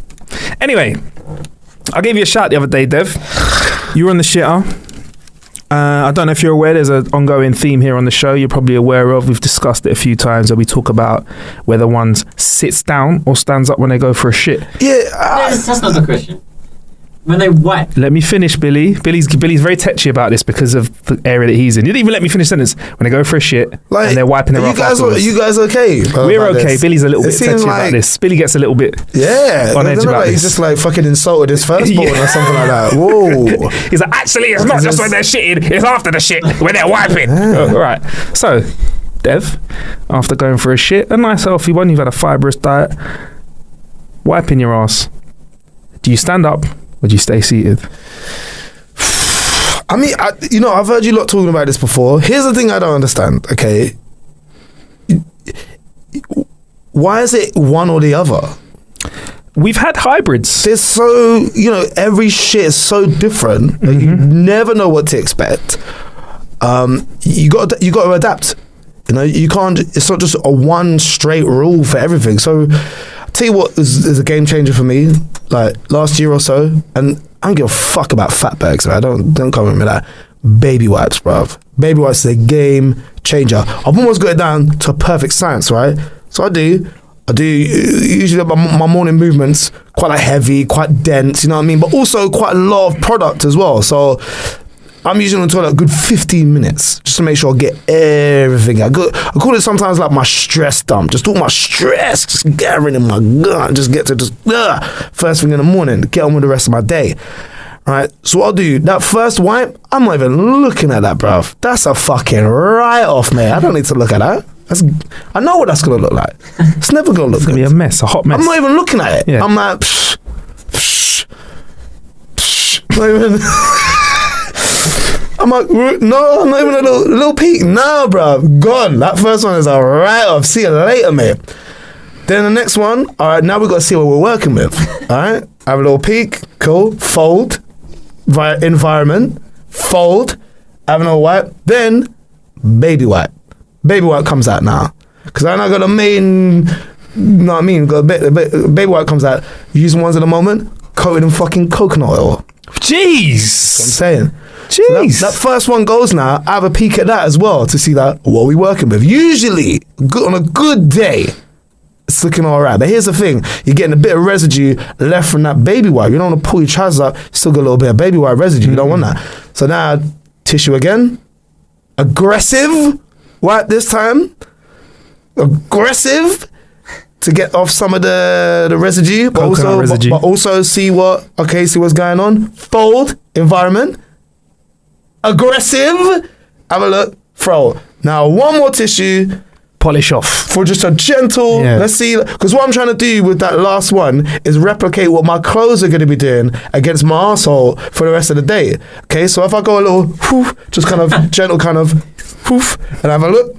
Anyway, I gave you a shout the other day, Dev. You were on the shitter. I don't know if you're aware, there's an ongoing theme here on the show you're probably aware of. We've discussed it a few times where we talk about whether one sits down or stands up when they go for a shit. That's not the question. When they wipe. Let me finish, Billy. Billy's very touchy about this because of the area that he's in. You didn't even let me finish the sentence. When they go for a shit and they're wiping their ass afterwards. Are you guys okay? We're okay. This? Billy's a little bit touchy about this. Billy gets a little bit on edge about this. He's just like fucking insulted his firstborn or something like that. Whoa. He's like, actually, it's not just when they're shitting, it's after the shit, when they're wiping. Right. So, Dev, after going for a shit, a nice healthy one, you've had a fibrous diet, wiping your ass. Do you stand up? Would you stay seated? I mean, I've heard you lot talking about this before. Here's the thing I don't understand, okay? Why is it one or the other? We've had hybrids. There's so, every shit is so different. Mm-hmm. You never know what to expect. You got to adapt. You can't, it's not just a one straight rule for everything. So, I'll tell you what is a game changer for me, like last year or so, and I don't give a fuck about fatbergs, right? Don't come with me that. Baby wipes, bruv. Baby wipes is a game changer. I've almost got it down to a perfect science, right? So I do usually my morning movements quite like heavy, quite dense, you know what I mean? But also quite a lot of product as well. So I'm usually on the toilet a good 15 minutes just to make sure I get everything. I call it sometimes like my stress dump. Just all my stress, just get everything in my gut. Just get to first thing in the morning, get on with the rest of my day. Right? So what I'll do, that first wipe, I'm not even looking at that, bruv. That's a fucking write-off, mate. I don't need to look at that. I know what that's going to look like. It's never going to look good. It's going to be a mess, a hot mess. I'm not even looking at it. Yeah. I'm like, not even... I'm like, no, I'm not even a little peek. Nah, bruv, gone. That first one is a write-off. See you later, mate. Then the next one, all right, now we've got to see what we're working with. All right, have a little peek, cool, fold, environment, fold, have a little wipe, then baby wipe. Baby wipe comes out now. Because I now got the main, you know what I mean, got baby wipe comes out, using ones at the moment, coated in fucking coconut oil. Jeez. That's what I'm saying. Jeez. So that first one goes now. I have a peek at that as well to see that what we working with. Usually, on a good day, it's looking all right. But here's the thing. You're getting a bit of residue left from that baby wipe. You don't want to pull your trousers up. Still got a little bit of baby wipe residue. You don't want that. So now, tissue again. Aggressive wipe this time. Aggressive to get off some of the residue. But also see what's going on. Fold, environment. Aggressive. Have a look. Throw. Now one more tissue. Polish off. For just a gentle, let's see. Because what I'm trying to do with that last one is replicate what my clothes are going to be doing against my arsehole for the rest of the day. Okay, so if I go a little, whoof, just kind of gentle kind of, whoof, and have a look.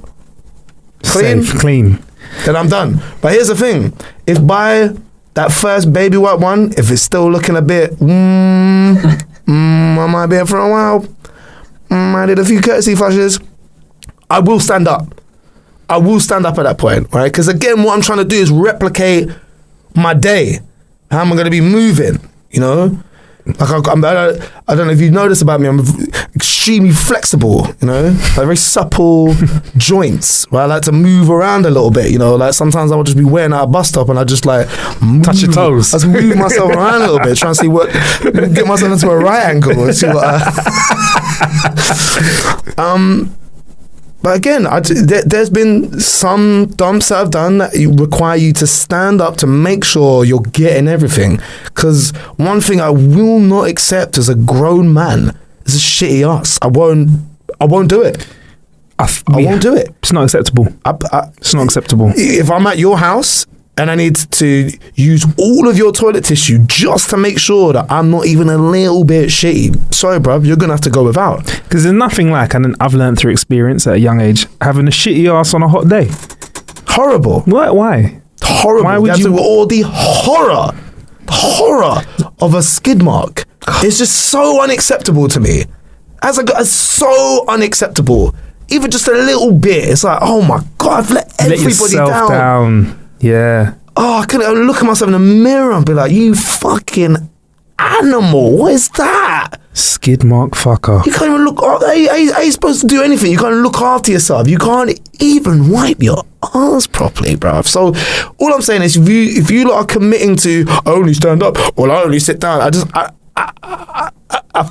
Clean. Then I'm done. But here's the thing. If by that first baby wipe one, if it's still looking a bit, I might be here for a while. I did a few courtesy flushes. I will stand up. I will stand up at that point, right? Because again, what I'm trying to do is replicate my day. How am I going to be moving? You know, like I don't know if you've noticed about me. I'm extremely flexible. You know, like very supple joints. Right, I like to move around a little bit. You know, like sometimes I will just be waiting at a bus stop and I just like touch your toes. I just move myself around a little bit, trying to see get myself into a right angle and see what. But again, there's been some dumps that I've done that require you to stand up to make sure you're getting everything. Because one thing I will not accept as a grown man is a shitty ass. I won't do it. I won't do it. It's not acceptable. It's not acceptable. If I'm at your house and I need to use all of your toilet tissue just to make sure that I'm not even a little bit shitty, sorry, bruv, you're going to have to go without. Because there's nothing like, and I've learned through experience at a young age, having a shitty ass on a hot day. Horrible. Why? Horrible. Why would you? All the horror of a skid mark is just so unacceptable to me. As so unacceptable. Even just a little bit. It's like, oh my God, I've let everybody down. Yeah. Oh, I couldn't look at myself in the mirror and be like, you fucking animal, what is that? Skid mark fucker. You can't even look. How you supposed to do anything? You can't look after yourself. You can't even wipe your ass properly, bruv. So all I'm saying is, if you lot are committing to I only stand up or I only sit down, I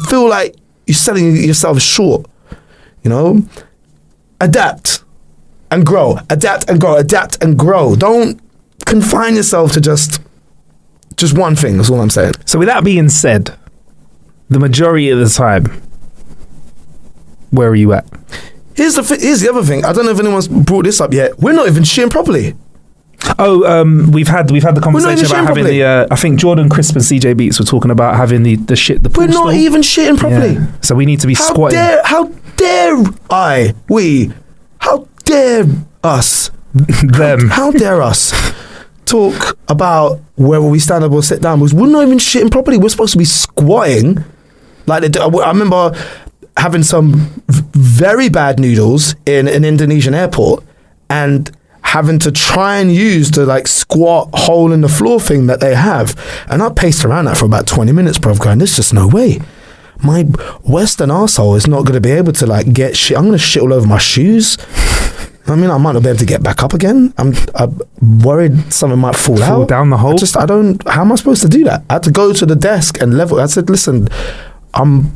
feel like you're selling yourself short. You know, adapt and grow. Adapt and grow. Adapt and grow. Don't confine yourself to just one thing. That's all I'm saying. So with that being said, the majority of the time, where are you at? Here's the other thing. I don't know if anyone's brought this up yet. We're not even shitting properly. Oh, we've had the conversation about having properly. I think Jordan Crisp and CJ Beats were talking about having the pool We're not stall. even shitting properly. Yeah. So we need to be squatting. How dare us Them. how dare us talk about whether we stand up or sit down, because we're not even shitting properly. We're supposed to be squatting like they do. I remember having some very bad noodles in an Indonesian airport and having to try and use the like squat hole in the floor thing that they have, and I paced around that for about 20 minutes, bruv, going, there's just no way my Western arsehole is not going to be able to like get shit. I'm going to shit all over my shoes. I mean, I might not be able to get back up again. I'm worried something might fall out. Down the hole? How am I supposed to do that? I had to go to the desk and level. I said, listen, I'm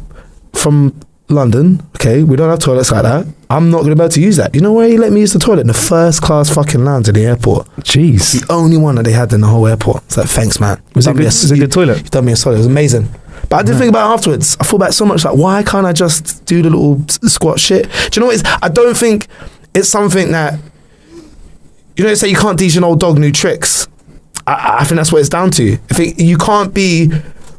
from London, okay? We don't have toilets like that. I'm not going to be able to use that. You know where he let me use the toilet? In the first class fucking lounge at the airport. Jeez. The only one that they had in the whole airport. It's like, thanks, man. Was it a good toilet? You've done me a solid. It was amazing. But I did think about it afterwards. I thought back so much, like, why can't I just do the little squat shit? Do you know what it is? I don't think it's something that, you know, they say you can't teach an old dog new tricks. I think that's what it's down to. You can't be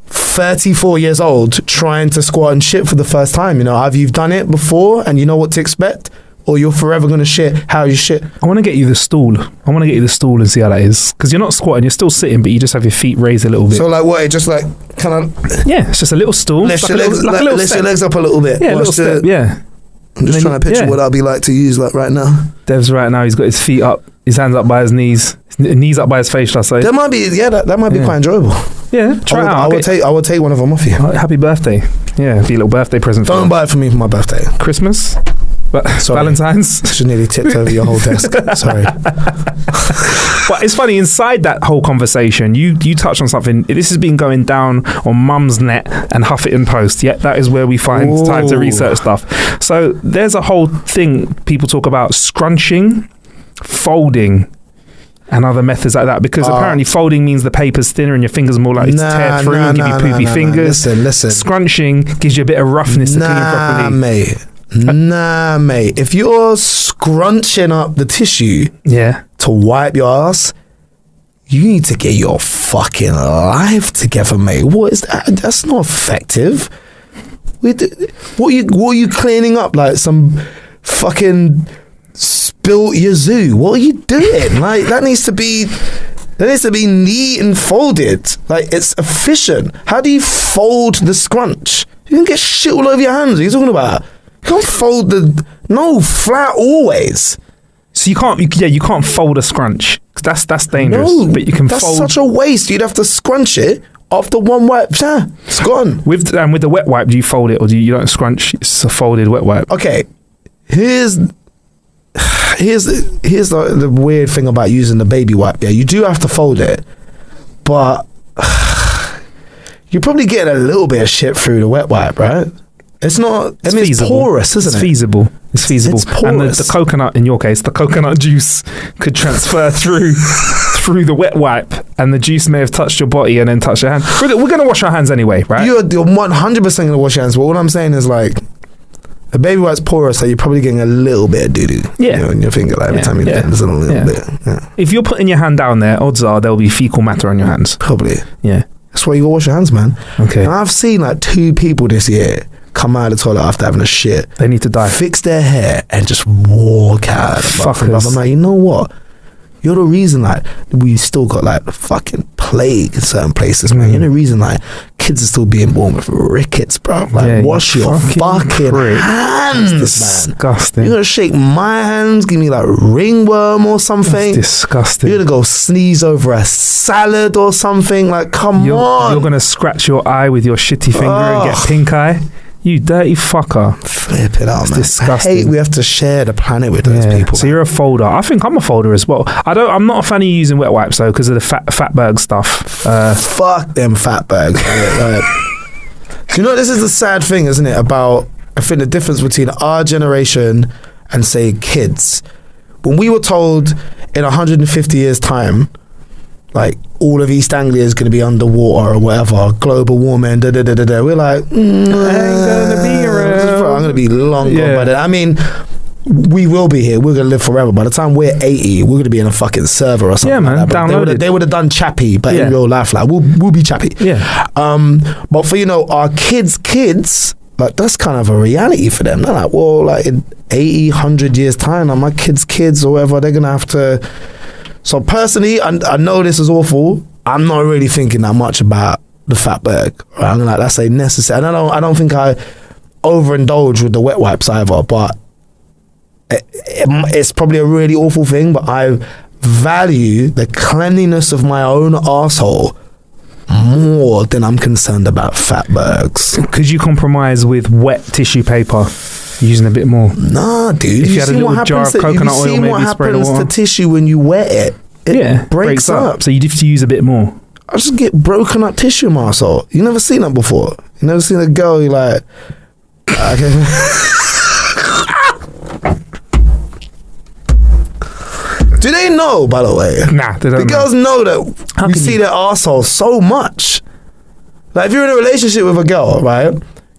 34 years old trying to squat and shit for the first time. You know, either you've done it before and you know what to expect, or you're forever going to shit how you shit. I want to get you the stool. And see how that is. Because you're not squatting, you're still sitting, but you just have your feet raised a little bit. So like what, it just like kind of... Yeah, it's just a little stool. Lift your legs up a little bit. Yeah, a little step, yeah. I'm just trying to picture what that'll be like to use like right now. Dev's right now, he's got his feet up, his hands up by his knees, his knees up by his face, shall I say. That might be, that might be quite enjoyable. Yeah, try it out. I will take one of them off you. Happy birthday. Yeah, be a little birthday present. Don't buy it for me for my birthday. Christmas? Valentine's? Just nearly tipped over your whole desk. Sorry. But it's funny, inside that whole conversation, you touched on something. This has been going down on Mum's Net and Huffington Post. Yeah, that is where we find time to research stuff. So there's a whole thing people talk about: scrunching, folding, and other methods like that, because apparently folding means the paper's thinner and your fingers are more likely to tear through and give you poopy fingers. Listen. Scrunching gives you a bit of roughness to clean properly. Mate. If you're scrunching up the tissue to wipe your ass, you need to get your fucking life together, mate. What is that? That's not effective. What are you cleaning up? Like some fucking spilt yazoo? What are you doing? Like that needs to be neat and folded. Like it's efficient. How do you fold the scrunch? You can get shit all over your hands. What are you talking about? You can't fold flat always. So you can't fold a scrunch. That's dangerous. No, but you can that's fold. That's such a waste. You'd have to scrunch it after one wipe. It's gone. With the wet wipe, do you fold it or you don't scrunch? It's a folded wet wipe. Okay, here's the weird thing about using the baby wipe. Yeah, you do have to fold it, but you're probably getting a little bit of shit through the wet wipe, right? It's not. It's porous, isn't it? It's feasible. It's porous. And the coconut, in your case, the coconut juice could transfer through the wet wipe, and the juice may have touched your body and then touched your hand. We're going to wash our hands anyway, right? You're 100% going to wash your hands. But all I'm saying is like, a baby wipe's porous, so you're probably getting a little bit of doo-doo. Yeah. In your finger, like every time you bend, there's a little bit. Yeah. If you're putting your hand down there, odds are there'll be fecal matter on your hands. Probably. Yeah. That's why you got to wash your hands, man. Okay. And I've seen like 2 people this year come out of the toilet after having a shit. They need to die. Fix their hair and just walk out. Fuckers. I'm like, you know what? You're the reason like we still got like the fucking plague in certain places, man. You're the reason like kids are still being born with rickets, bro. Like, wash your fucking hands, That's disgusting. You're gonna shake my hands, give me like ringworm or something. That's disgusting. You're gonna go sneeze over a salad or something. Like, come on. You're gonna scratch your eye with your shitty finger and get pink eye. You dirty fucker. Flip it out, It's man. disgusting. I hate we have to share the planet with those people. So you're a folder. I think I'm a folder as well. I'm not a fan of using wet wipes though because of the fatberg stuff. Fuck them fatbergs. Do you know, this is the sad thing, isn't it? About, I think, the difference between our generation and, say, kids. When we were told in 150 years' time, like, all of East Anglia is going to be underwater or whatever, global warming, we're like, I ain't gonna be around. I'm going to be long gone by then. I mean, we will be here. We're going to live forever. By the time we're 80, we're going to be in a fucking server or something. Yeah, man, like that. downloaded. They would have done Chappie, but in real life, like, we'll be Chappie. Yeah. But for, you know, our kids, like, that's kind of a reality for them. They're like, well, like, in 80, 100 years' time, like, my kids or whatever, they're going to have to... So personally, I know this is awful. I'm not really thinking that much about the fatberg. Right? I'm like, that's a necessary. And I don't think I overindulge with the wet wipes either. But it's probably a really awful thing. But I value the cleanliness of my own arsehole more than I'm concerned about fatbergs. Could you compromise with wet tissue paper? Using a bit more. Nah, dude. If you had a little jar of coconut oil, maybe spray the water. What happens to tissue when you wet it? It breaks up. So you'd have to use a bit more. I just get broken up tissue in my arsehole. You never seen that before. You never seen a girl, you like... Okay. Do they know, by the way? Nah, they don't. The girls know that we see their arsehole so much. Like, if you're in a relationship with a girl, right?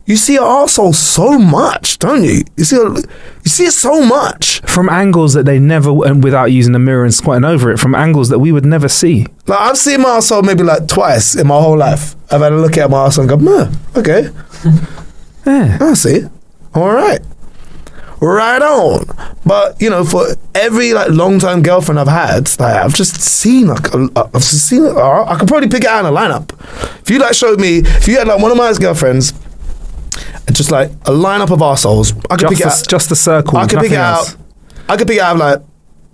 You see her arsehole so much, don't you? You see it so much. From angles that they never, and without using a mirror and squatting over it, from angles that we would never see. Like, I've seen my arsehole maybe like twice in my whole life. I've had a look at my arsehole and go, okay. Yeah. I see. All right. Right on. But, you know, for every like long-time girlfriend I've had, like, I've just seen like I could probably pick it out in a lineup. If you like showed me, if you had like one of my ex-girlfriends, just like a lineup of arseholes, I could pick it out. Just a circle. I could pick it out. I could pick it out like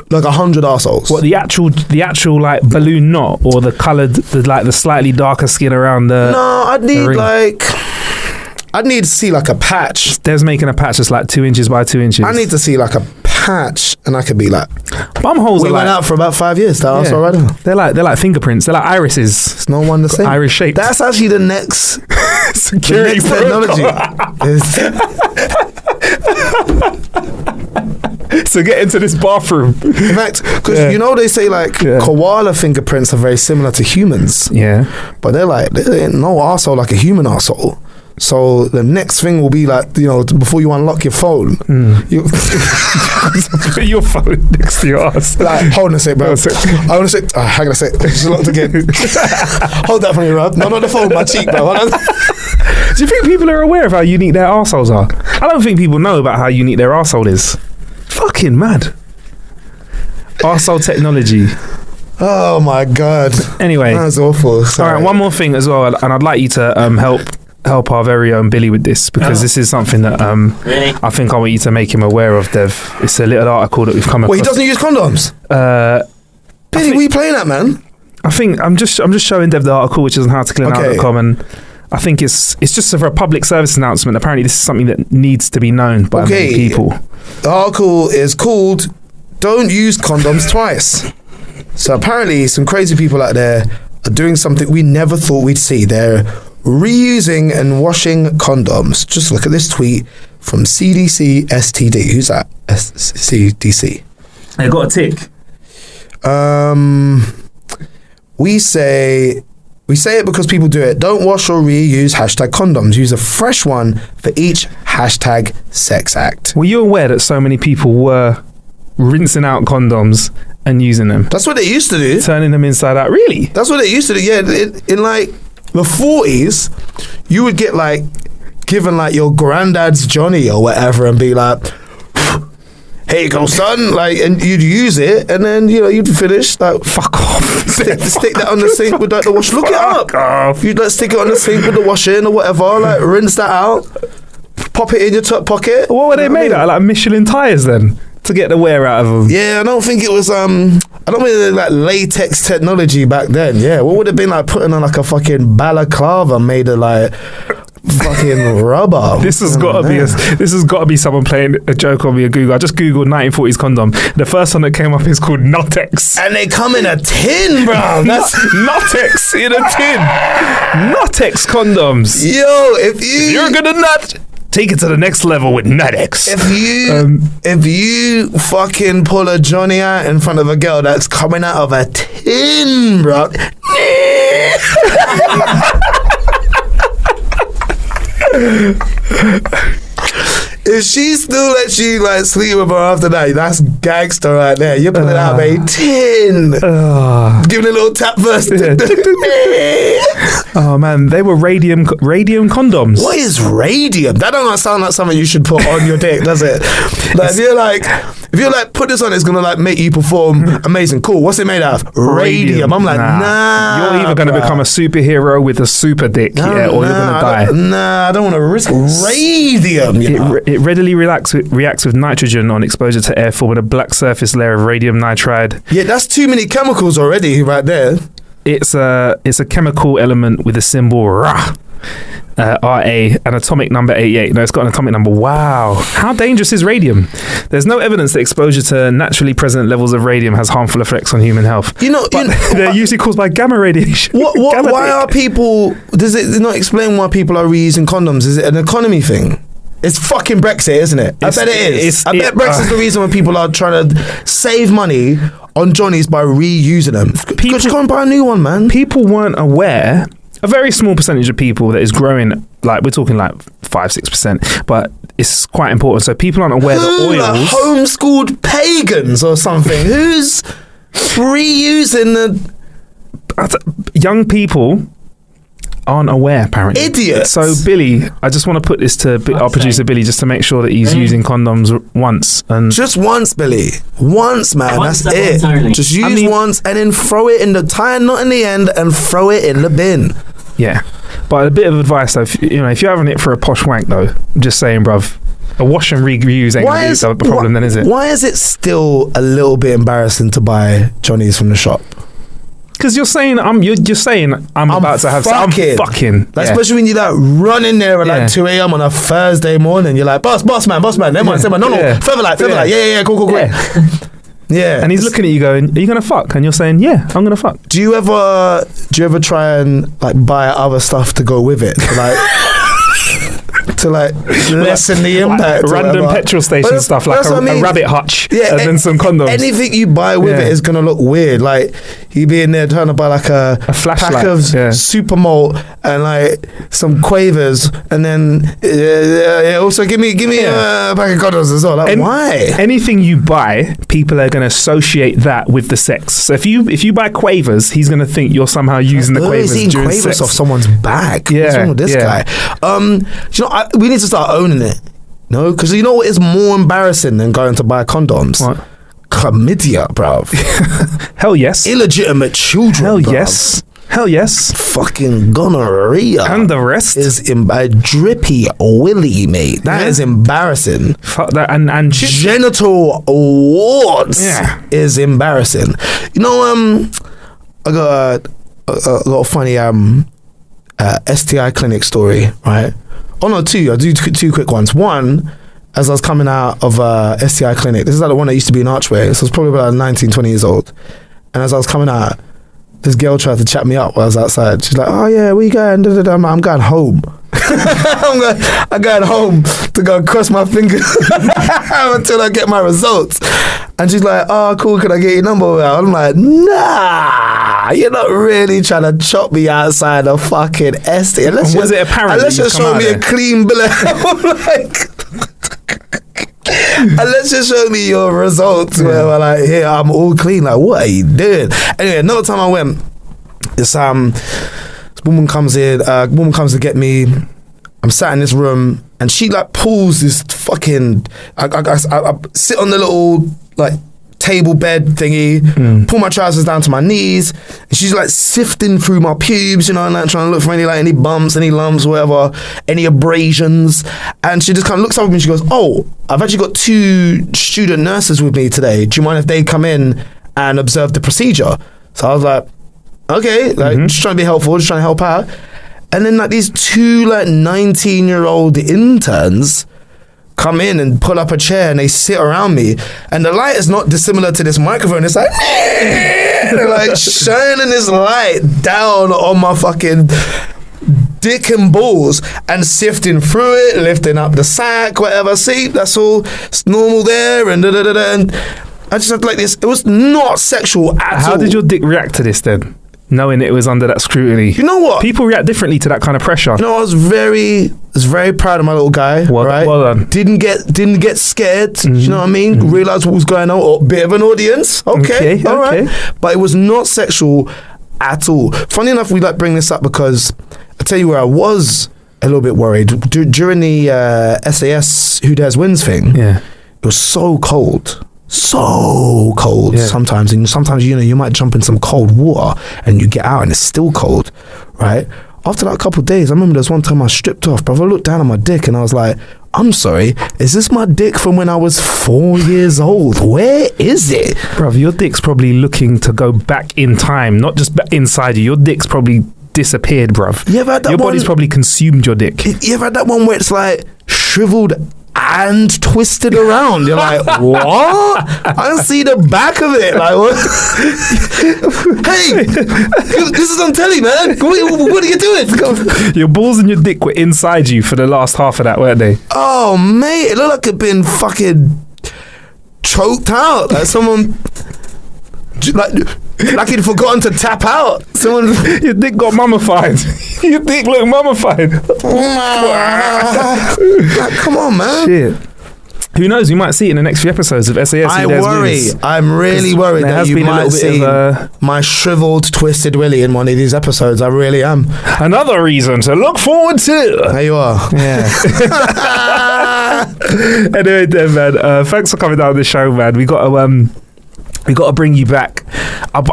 100 arseholes. What, the actual like balloon knot, or the coloured, the slightly darker skin around the? No, I'd need to see like a patch. There's making a patch that's like 2 inches by 2 inches. I need to see like a patch, and I could be like, bum holes. We went out for about 5 years. That arsehole right now. They're like fingerprints. They're like irises. It's no one the same. Iris shape. That's actually the next security technology. So get into this bathroom. In fact, because you know they say like koala fingerprints are very similar to humans. Yeah. But they're like, there ain't no arsehole like a human arsehole. So the next thing will be like, you know, before you unlock your phone, you put your phone next to your ass. Like, hold on a sec, bro. I want to say, hang on a sec. It's locked again. Hold that from you, bro. No, not the phone, my cheek, bro. Do you think people are aware of how unique their arseholes are? I don't think people know about how unique their arsehole is. Fucking mad. Arsehole technology. Oh my God. Anyway. That's awful. Sorry. All right, one more thing as well, and I'd like you to help our very own Billy with this, because this is something that really? I think I want you to make him aware of, Dev. It's a little article that we've come across. Well, he doesn't use condoms? Billy, what are you playing at, man? I think I'm just showing Dev the article, which is on howtocleanout.com, and I think it's just for a public service announcement. Apparently this is something that needs to be known by many people. The article is called "Don't Use Condoms Twice." So apparently some crazy people out there are doing something we never thought we'd see. They're reusing and washing condoms. Just look at this tweet from CDC STD. Who's that? CDC. They got a tick. We say it because people do it. Don't wash or reuse #condoms. Use a fresh one for each #sex act. Were you aware that so many people were rinsing out condoms and using them? That's what they used to do. Turning them inside out. Really? That's what they used to do. Yeah, in like the 40s, you would get like given like your granddad's Johnny or whatever and be like, here you go, son. Like, and you'd use it, and then you'd finish. Like, Fuck off. stick that on the sink with like the wash. Look it up. Off. You'd like stick it on the sink with the washing or whatever. Like, rinse that out. Pop it in your top pocket. What were they made out of? Like Michelin tires then? To get the wear out of them? Yeah, I don't think it was. I don't think it was like latex technology back then. Yeah, what would it have been like putting on like a fucking balaclava made of like fucking rubber? This has got to be someone playing a joke on me at Google. I just googled 1940s condom. The first one that came up is called Nuttex. And they come in a tin, bro. That's Nuttex in a tin. Nuttex condoms. yo. If You're gonna nut. Take it to the next level with Nuttex. If you fucking pull a Johnny out in front of a girl that's coming out of a tin, bro. If she still lets you like sleep with her after that, that's gangster right there. You're pulling out of a tin. Giving a little tap first. Oh man, they were radium condoms. What is radium? That don't sound like something you should put on your dick, does it? Like if you're like put this on, it's gonna like make you perform amazing. Cool. What's it made out of? Radium. I'm like, nah. You're either gonna become a superhero with a super dick, or you're gonna die. I don't want to risk radium. It readily reacts with nitrogen on exposure to air, forming a black surface layer of radium nitride. Yeah, that's too many chemicals already right there. It's a chemical element with a symbol Ra, Ra, an atomic number 88. No, it's got an atomic number. Wow. How dangerous is radium? There's no evidence that exposure to naturally present levels of radium has harmful effects on human health. They're usually caused by gamma radiation. Why are people... Does it not explain why people are reusing condoms? Is it an economy thing? It's fucking Brexit, isn't it? I bet it is. I bet Brexit's the reason when people are trying to save money on Johnnies by reusing them. Just go and buy a new one, man. People weren't aware. A very small percentage of people that is growing, like we're talking like 5-6%, but it's quite important. So people aren't aware that oils... Like homeschooled pagans or something. Who's reusing the... Young people aren't aware, apparently. Idiots. So Billy, I just want to put this to our producer Billy, just to make sure that he's using condoms once. And just once, Billy. Once, man. That's it. Just use once and then throw it in the tie knot in the end and throw it in the bin. Yeah. But a bit of advice though, if you're having it for a posh wank though, I'm just saying, bruv, a wash and reuse ain't gonna be the problem then, is it? Why is it still a little bit embarrassing to buy Johnnies from the shop? Because you're saying I'm about to have some fucking. Like, especially when you like run in there at like 2 a.m. on a Thursday morning, you're like, boss man, no, further light, yeah, cool. Yeah. And he's looking at you going, are you gonna fuck? And you're saying, yeah, I'm gonna fuck. Do you ever try and like buy other stuff to go with it? To lessen the impact. Random petrol station stuff, like a rabbit hutch, and then some condoms. Anything you buy with it is going to look weird. Like, you be in there trying to buy like a flashlight, pack of super malt and like some quavers, and then also give me a pack of condoms as well. Like, why? Anything you buy, people are going to associate that with the sex. So if you buy quavers, he's going to think you're somehow using the quavers during quavers sex. Off someone's back. What's wrong with this guy? We need to start owning it. No, because you know what is more embarrassing than going to buy condoms? What? Chlamydia, bruv. Hell yes. Illegitimate children. Hell yes. Hell yes. Fucking gonorrhea. And the rest is drippy willy, mate. That is embarrassing. Fuck that. And genital warts is embarrassing. You know, I got a little funny STI clinic story, right? Oh no, two. I'll do two quick ones. One, as I was coming out of STI clinic, this is like the one that used to be in Archway, so I was probably about 19, 20 years old. And as I was coming out, this girl tried to chat me up while I was outside. She's like, oh yeah, where you going? I'm going home. I'm going home to go cross my fingers until I get my results. And she's like, oh cool, can I get your number? I'm like, nah, you're not really trying to chop me outside a fucking ST. Was it apparent? Unless you show me a clean bill. I'm like, unless you show me your results where we're like, here, I'm all clean. Like, what are you doing? Anyway, another time I went, this woman comes in, to get me. I'm sat in this room and she like pulls this fucking. I sit on the little like table bed thingy, pull my trousers down to my knees, and she's like sifting through my pubes, you know, and like trying to look for any bumps, any lumps, whatever, any abrasions. And she just kind of looks up at me and she goes, "Oh, I've actually got 2 student nurses with me today. Do you mind if they come in and observe the procedure?" So I was like, okay, like just trying to be helpful, just trying to help out. And then like these 2 like 19-year-old interns come in and pull up a chair and they sit around me, and the light is not dissimilar to this microphone. It's like they're like shining this light down on my fucking dick and balls and sifting through it, lifting up the sack, whatever. See, that's all, it's normal there, and and I just had like this. It was not sexual at all. How did your dick react to this then, knowing it was under that scrutiny? You know what? People react differently to that kind of pressure. You know, I was very proud of my little guy. Well done. Didn't get scared. You know what I mean? Realized what was going on. Oh, bit of an audience. Okay. All right. But it was not sexual at all. Funny enough, we like bring this up because I tell you where I was a little bit worried during the SAS Who Dares Wins thing. Yeah. It was so cold. Sometimes, and sometimes, you know, you might jump in some cold water and you get out and it's still cold, right? After that couple of days, I remember there was one time I stripped off, brother. I looked down at my dick and I was like, I'm sorry, is this my dick from when I was 4 years old? Where is it? Bruv, your dick's probably looking to go back in time, not just inside you. Your dick's probably disappeared, bruv. You ever had that your one? body's probably consumed your dick. You ever had that one where it's like shriveled and twisted around? You're like, what? I don't see the back of it. Like, what? Hey, this is on telly, man. What are you doing? Your balls and your dick were inside you for the last half of that, weren't they? Oh, mate, it looked like it'd been fucking choked out. Like someone, like he'd forgotten to tap out. Someone, your dick got mummified. Your dick looked mummified. like, come on, man. Shit. Who knows? You might see it in the next few episodes of SAS. I worry. I'm really worried that you might see my shriveled, twisted Willy in one of these episodes. I really am. Another reason to look forward to. There you are. Yeah. Anyway, then, man. Thanks for coming down the show, man. We got to bring you back. I'm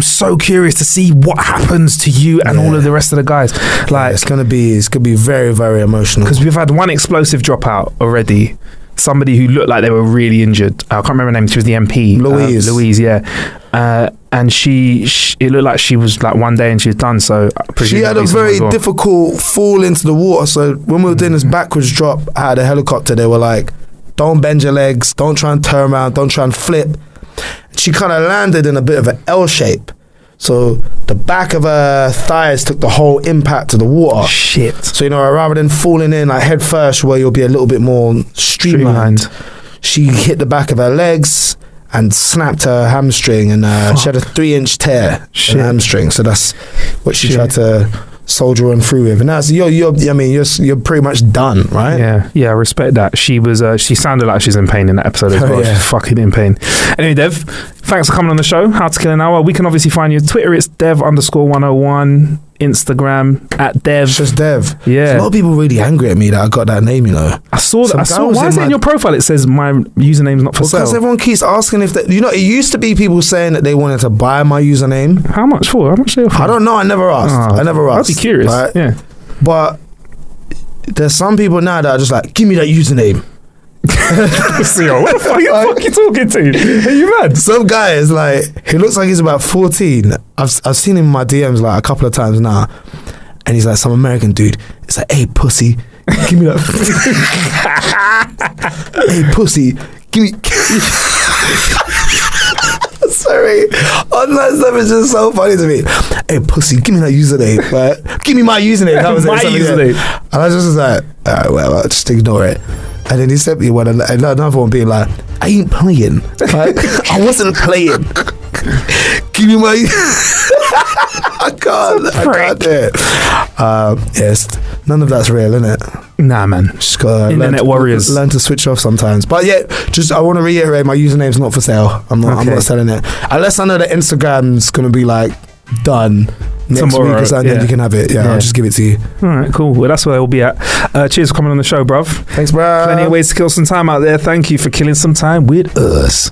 so curious to see what happens to you and all of the rest of the guys. Like, it's gonna be very, very emotional because we've had one explosive dropout already. Somebody who looked like they were really injured. I can't remember her name. She was the MP, Louise. Yeah, and it looked like she was like one day and she was done. So she had a very difficult fall into the water. So when we were doing this backwards drop out of the helicopter, they were like, don't bend your legs, don't try and turn around, don't try and flip. She kind of landed in a bit of an L shape. So the back of her thighs took the whole impact of the water. Shit. So, you know, rather than falling in like head first where you'll be a little bit more streamlined, she hit the back of her legs and snapped her hamstring, and she had a 3-inch tear in her hamstring. So that's what she tried to soldier on through with, and that's you're pretty much done, right? Yeah, I respect that. She sounded like she's in pain in that episode as well. She's fucking in pain. Anyway, Dev, thanks for coming on the show. How to Kill an Hour. We can obviously find you on Twitter. It's Dev_101. Instagram at Dev. It's just Dev. Yeah. There's a lot of people really angry at me that I got that name, you know. I saw that. Why is it in your profile? It says my username's not for sale. Because everyone keeps asking if you know, it used to be people saying that they wanted to buy my username. How much for? How much they offer? I don't know. I never asked. I'd be curious. Right? Yeah. But there's some people now that are just like, give me that username. Yo, what the fuck are you talking to? Are you mad? Some guy is like, he looks like he's about 14. I've seen him in my DMs like a couple of times now, and he's like some American dude. It's like, hey pussy, give me that. Hey pussy, give me. Sorry, online stuff is just so funny to me. Hey pussy, give me that username. Right? Give me my username. That was my username. And I was just like, all right, well, just ignore it. And then he sent me one, another one being like, I ain't playing. Like, I wasn't playing. Give me my... I can't do it. Yes, none of that's real, innit? Nah, man. Just gotta Internet warriors. Learn to switch off sometimes. But yeah, I want to reiterate, my username's not for sale. I'm not selling it. Unless I know that Instagram's going to be like done next Tomorrow, week or something, yeah. then you can have it. Yeah, Yeah. I'll just give it to you. All right, cool. Well, that's where we'll be at. Cheers for coming on the show, bruv. Thanks, bro. Plenty of ways to kill some time out there. Thank you for killing some time with us.